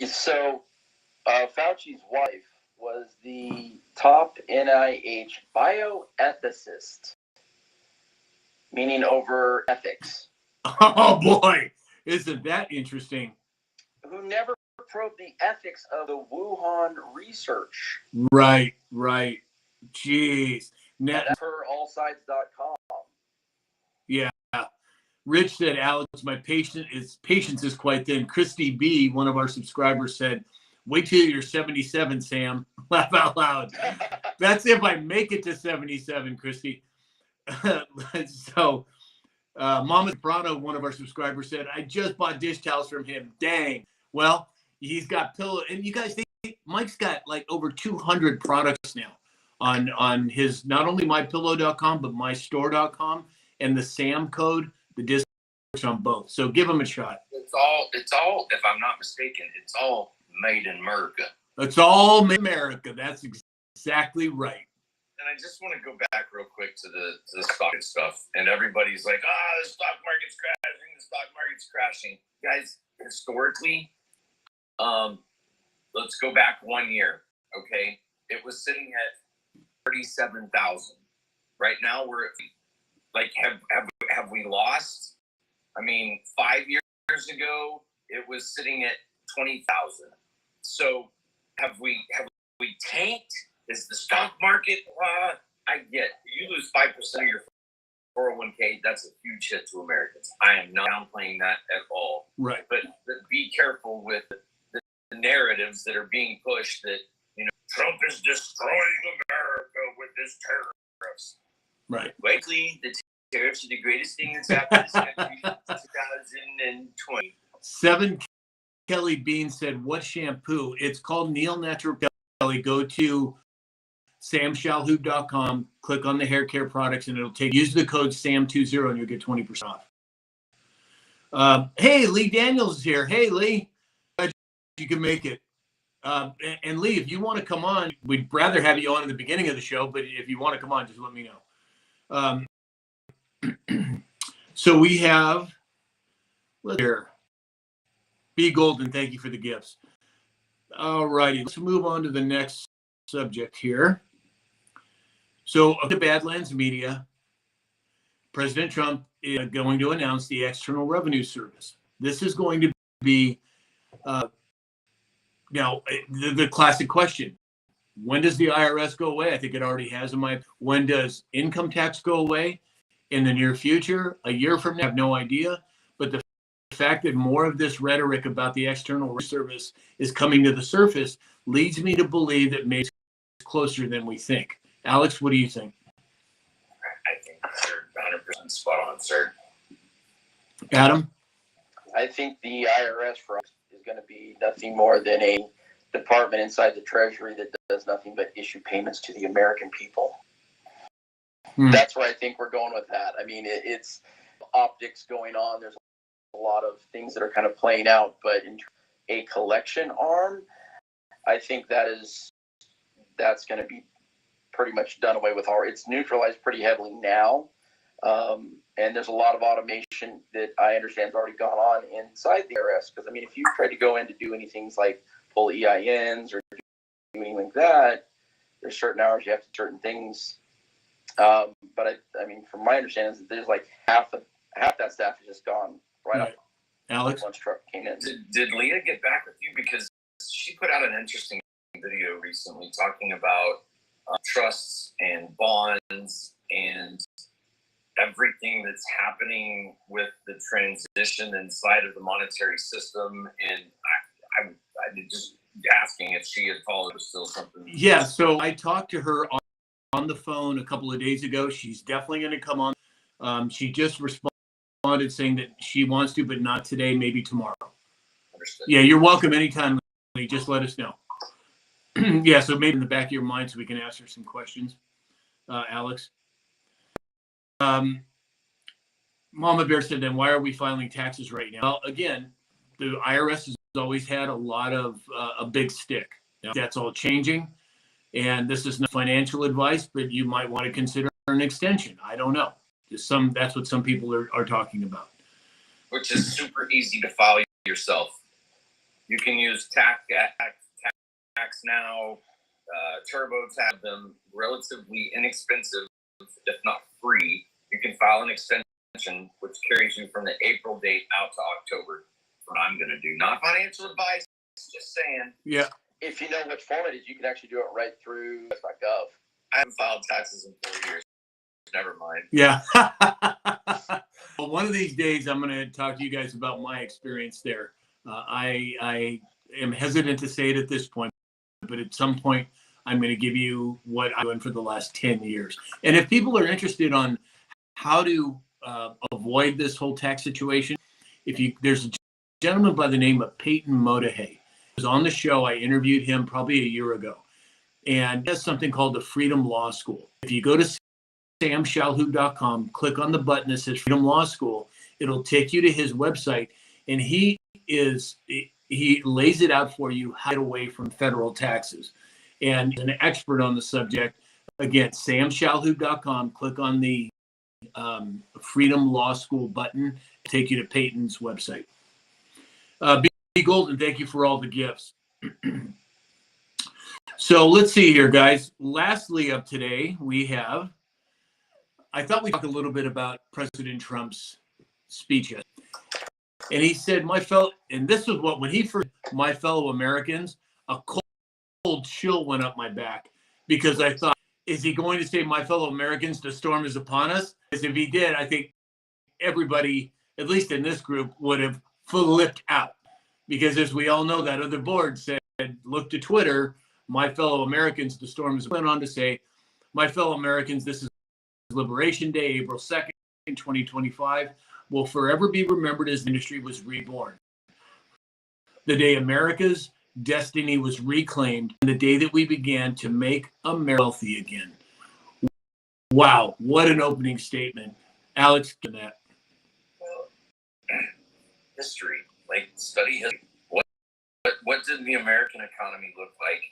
So, Fauci's wife was the top NIH bioethicist, meaning over ethics. Oh, boy. Isn't that interesting? Who never probed the ethics of the Wuhan research. Right. Jeez. Now, That's her allsides.com. yeah. Rich said, Alex, my patience is quite thin. Christy B, one of our subscribers, said, wait till you're 77, Sam. Laugh out loud. That's if I make it to 77, Christy. So, Mama Soprano, one of our subscribers, said, I just bought dish towels from him. Dang. Well, he's got pillow. And you guys think Mike's got like over 200 products now on his, not only mypillow.com, but mystore.com, and the SAM code, the discounts on both. So give him a shot. It's all, if I'm not mistaken, it's all made in America. It's all made in America. That's exactly right. And I just want to go back real quick to the stock stuff. And everybody's like, the stock market's crashing. The stock market's crashing. Guys, historically, let's go back 1 year. Okay. It was sitting at 37,000. Right now we're at, like, have we lost? I mean, 5 years ago, it was sitting at 20,000. So have we tanked? Is the stock market, I get, you lose 5% of your 401k, that's a huge hit to Americans. I am not downplaying that at all. Right. But be careful with the narratives that are being pushed that, Trump is destroying America with his tariffs. Right. Likely, the tariffs are the greatest thing that's happened in this country since 2020. 7 Kelly Bean said, what shampoo? It's called Neil Natural Kelly. Go to samshalhoub.com, click on the hair care products, and it'll use the code SAM20 and you'll get 20% off. Hey, Lee Daniels is here. Hey, Lee, glad you can make it. And Lee, if you want to come on, we'd rather have you on in the beginning of the show, but if you want to come on, just let me know. So we have, let's hear. B. Golden, thank you for the gifts. All righty, let's move on to the next subject here. So, the Badlands Media, President Trump is going to announce the External Revenue Service. This is going to be, now, the classic question. When does the IRS go away? I think it already has in my, when does income tax go away? In the near future? A year from now? I have no idea. But the fact that more of this rhetoric about the External Service is coming to the surface leads me to believe that maybe it's closer than we think. Alex, what do you think? I think you're 100% spot on, sir. Adam? I think the IRS for us is going to be nothing more than a department inside the Treasury that does nothing but issue payments to the American people. That's where I think we're going with that. I mean, it's optics going on. There's a lot of things that are kind of playing out, but in a collection arm, I think that's going to be pretty much done away with. It's neutralized pretty heavily now, and there's a lot of automation that I understand has already gone on inside the IRS. Because I mean, if you try to go in to do anything like pull EINs or do anything like that, there's certain hours you have to do certain things. But I mean, from my understanding, is that there's like half that staff is just gone right off. Alex, once Trump came in. Did Leah get back with you? Because she put out an interesting video recently talking about trusts and bonds and everything that's happening with the transition inside of the monetary system. And I just asking if she had followed still something. Yeah, so I talked to her on the phone a couple of days ago. She's definitely going to come on. She just responded saying that she wants to, but not today, maybe tomorrow. Understood. Yeah, you're welcome anytime. Just let us know. Yeah, so maybe in the back of your mind so we can ask her some questions, Alex. Mama Bear said, then why are we filing taxes right now? Well, again, the IRS has always had a lot of a big stick. Now, that's all changing. And this is not financial advice, but you might want to consider an extension. I don't know. That's what some people are talking about. Which is super easy to file yourself. You can use Tax Now, TurboTax, them relatively inexpensive, if not free. You can file an extension, which carries you from the April date out to October. What I'm going to do, not financial advice, just saying. Yeah. If you know which form it is, you can actually do it right through US.gov. I haven't filed taxes in 4 years. Never mind. Yeah. Well, one of these days, I'm going to talk to you guys about my experience there. I am hesitant to say it at this point, but at some point, I'm going to give you what I've done for the last 10 years. And if people are interested on how to avoid this whole tax situation, there's a gentleman by the name of Peyton Modahay. on the show. I interviewed him probably a year ago. And he has something called the Freedom Law School. If you go to samshalhoub.com, click on the button that says Freedom Law School, it'll take you to his website. And he lays it out for you how to get away from federal taxes. And an expert on the subject. Again, samshalhoub.com, click on the Freedom Law School button, take you to Peyton's website. B. Golden, thank you for all the gifts. So let's see here, guys. Lastly, up today, I thought we'd talk a little bit about President Trump's speech. And he said, and this was when he first, my fellow Americans, a cold chill went up my back because I thought, is he going to say, my fellow Americans, the storm is upon us? Because if he did, I think everybody, at least in this group, would have flipped out. Because as we all know, that other board said, look to Twitter, my fellow Americans, the storm is, went on to say, my fellow Americans, this is Liberation Day, April 2nd, 2025, will forever be remembered as the industry was reborn. The day America's destiny was reclaimed, and the day that we began to make America wealthy again. Wow, what an opening statement. Alex, get that. Well, history, like study history. What did the American economy look like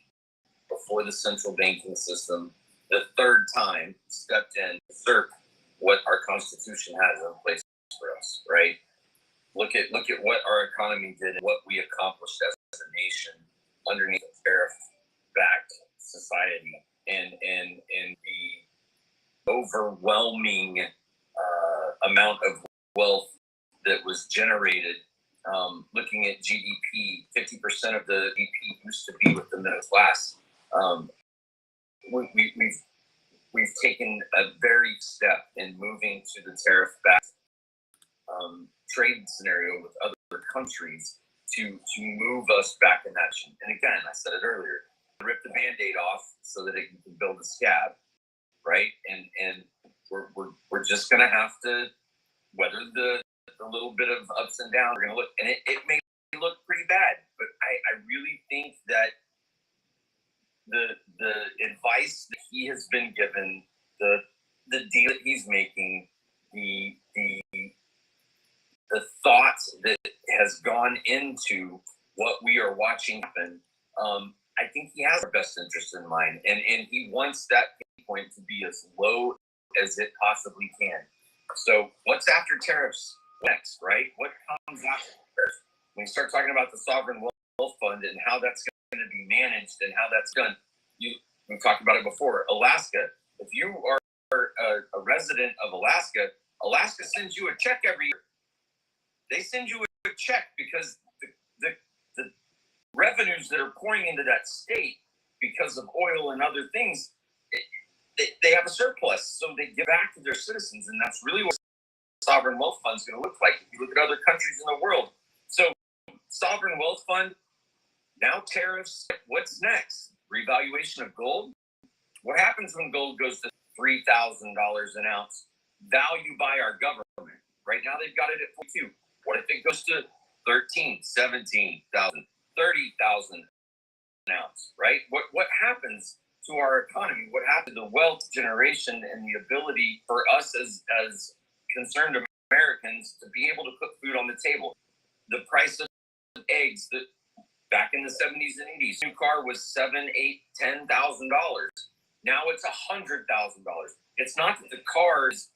before the central banking system, the third time, stepped in to usurp what our Constitution has in place for us, right? Look at what our economy did and what we accomplished as a nation underneath a tariff-backed society, and the overwhelming amount of wealth that was generated. Looking at GDP, 50% of the GDP used to be with the middle class. We've taken a very step in moving to the tariff-backed trade scenario with other countries to move us back in that. And again, I said it earlier, rip the Band-Aid off so that it can build a scab, right? And we're just gonna have to weather the little bit of ups and downs. We're gonna look, and it may look pretty bad, but I really think that the advice that he has been given, the deal that he's making, the thought that has gone into what we are watching happen, I think he has our best interest in mind, and he wants that point to be as low as it possibly can. So what's after tariffs next, right? What comes after tariffs? When you start talking about the sovereign wealth fund and how that's going to be managed and how that's done, we've talked about it before. Alaska, if you are a resident of Alaska, Alaska sends you a check every year. They send you a check because the revenues that are pouring into that state because of oil and other things, they have a surplus, so they give back to their citizens, and that's really what the sovereign wealth fund is going to look like if you look at other countries in the world. So sovereign wealth fund, now tariffs. What's next? Revaluation of gold. What happens when gold goes to $3,000 an ounce? Value by our government. Right now they've got it at 42. What if it goes to 13, 17,000, 30,000 an ounce? Right? What happens to our economy? What happened to the wealth generation and the ability for us as concerned Americans to be able to put food on the table? The price of eggs that back in the 70s and 80s, new car was $7,000, $8,000, $10,000. Now it's $100,000. It's not that the car is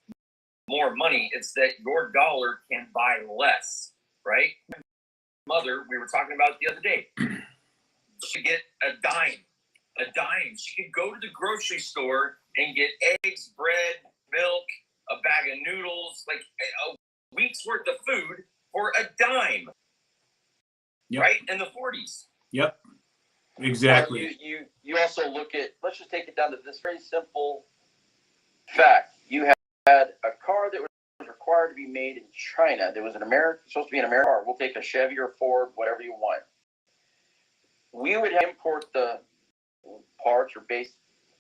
more money; it's that your dollar can buy less, right? Mother, we were talking about it the other day. She get a dime. She could go to the grocery store and get eggs, bread, milk, a bag of noodles, like a week's worth of food for a dime. Yep. Right? In the 40s. Yep. Exactly. You also look at, let's just take it down to this very simple fact. You had a car that was required to be made in China. There was supposed to be an American car. We'll take a Chevy or Ford, whatever you want. We would import the parts or base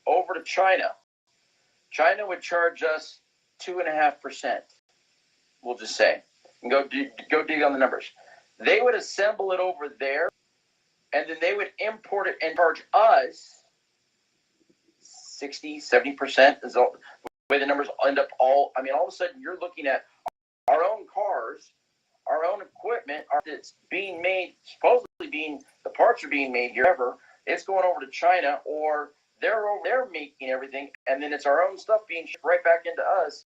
over to China. China would charge us 2.5%. We'll just say, and go dig on the numbers. They would assemble it over there and then they would import it and charge us 60, 70% is all, the way the numbers end up all. I mean, all of a sudden you're looking at our own cars, our own equipment that's being made, supposedly being, the parts are being made here, ever. It's going over to China, or they're over there making everything, and then it's our own stuff being shipped right back into us.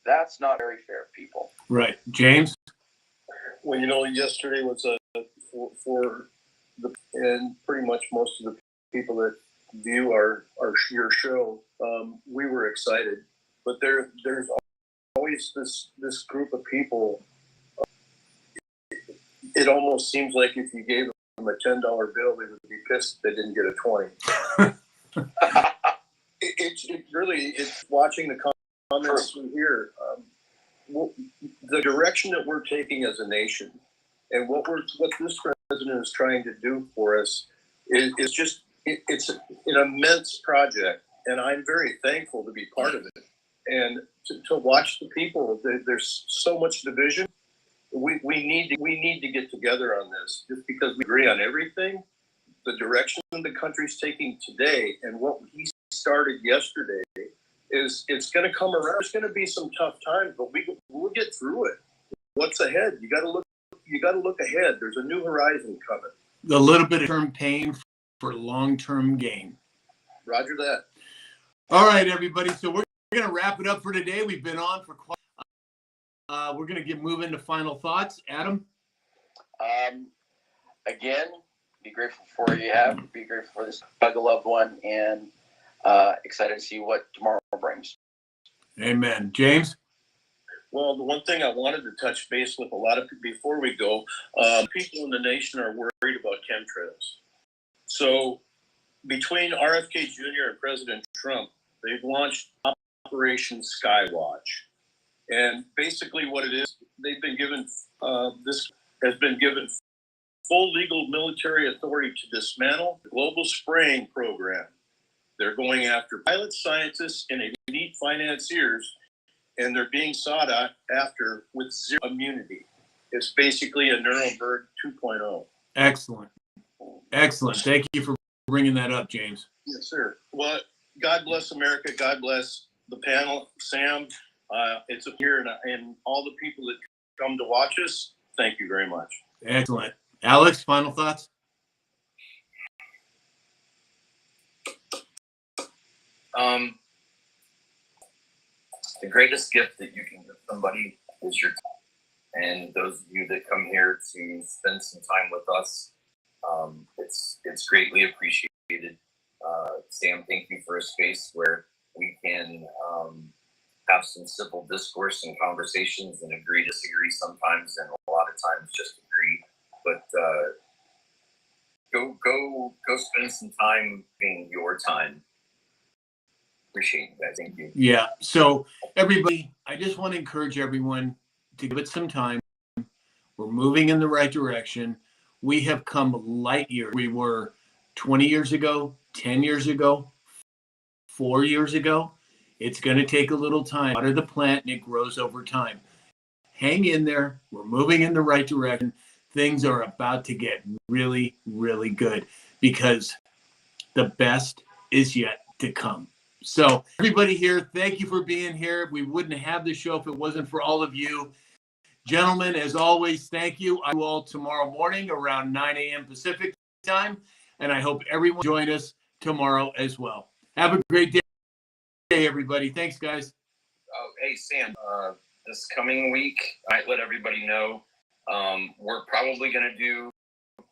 That's not very fair, people. Right. James? Well, you know, yesterday was for the, and pretty much most of the people that view your show, we were excited, but there's always this group of people. It almost seems like if you gave them a $10 bill, they would be pissed they didn't get a 20. It really, it's watching the comments we hear. The direction that we're taking as a nation, and what this president is trying to do for us is just it's an immense project, and I'm very thankful to be part of it. And to watch the people, there's so much division. We need to get together on this, just because we agree on everything. The direction the country's taking today and what he started yesterday is, it's going to come around. There's going to be some tough times, but we'll get through it. What's ahead? You got to look ahead. There's a new horizon coming. A little bit of term pain for long-term gain. Roger that. All right, everybody. So we're going to wrap it up for today. We've been on for quite. We're going to move into final thoughts. Adam? Again, be grateful for what you have. Be grateful for this hug a loved one, and excited to see what tomorrow brings. Amen. James? Well, the one thing I wanted to touch base with a lot of people before we go, people in the nation are worried about chemtrails. So between RFK Jr. and President Trump, they've launched Operation Skywatch. And basically what it is, they've been given, this has been given full legal military authority to dismantle the global spraying program. They're going after pilot scientists and elite financiers, and they're being sought after with zero immunity. It's basically a Nuremberg 2.0. Excellent. Excellent. Thank you for bringing that up, James. Yes, sir. Well, God bless America. God bless the panel. Sam, it's here, and all the people that come to watch us. Thank you very much. Excellent. Alex, final thoughts? The greatest gift that you can give somebody is your time. And those of you that come here to spend some time with us, it's greatly appreciated. Sam, thank you for a space where we can have some civil discourse and conversations and agree to disagree sometimes, and a lot of times just agree. But go spend some time being your time. Appreciate you guys. Thank you. Yeah. So everybody, I just want to encourage everyone to give it some time. We're moving in the right direction. We have come light years. We were 20 years ago, 10 years ago, 4 years ago. It's going to take a little time. Water the plant and it grows over time. Hang in there. We're moving in the right direction. Things are about to get really, really good, because the best is yet to come. So everybody here, thank you for being here. We wouldn't have the show if it wasn't for all of you. Gentlemen, as always, thank you. I will all tomorrow morning around 9 a.m. Pacific time, and I hope everyone join us tomorrow as well. Have a great day, everybody. Thanks, guys. Oh, hey, Sam, this coming week, I let everybody know we're probably going to do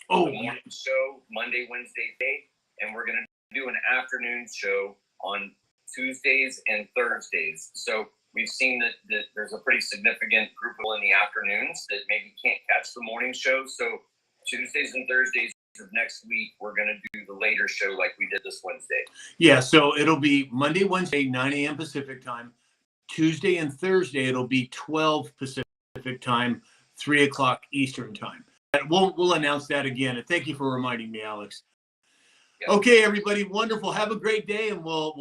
the morning show Monday, Wednesday, day, and we're going to do an afternoon show on Tuesdays and Thursdays. So we've seen that there's a pretty significant group in the afternoons that maybe can't catch the morning show. So Tuesdays and Thursdays of next week, we're going to do the later show like we did this Wednesday. Yeah, so it'll be Monday, Wednesday, 9 a.m. Pacific time. Tuesday and Thursday, it'll be 12 Pacific time, 3 o'clock Eastern time. We'll announce that again. And thank you for reminding me, Alex. Yeah. Okay, everybody, wonderful. Have a great day, and we'll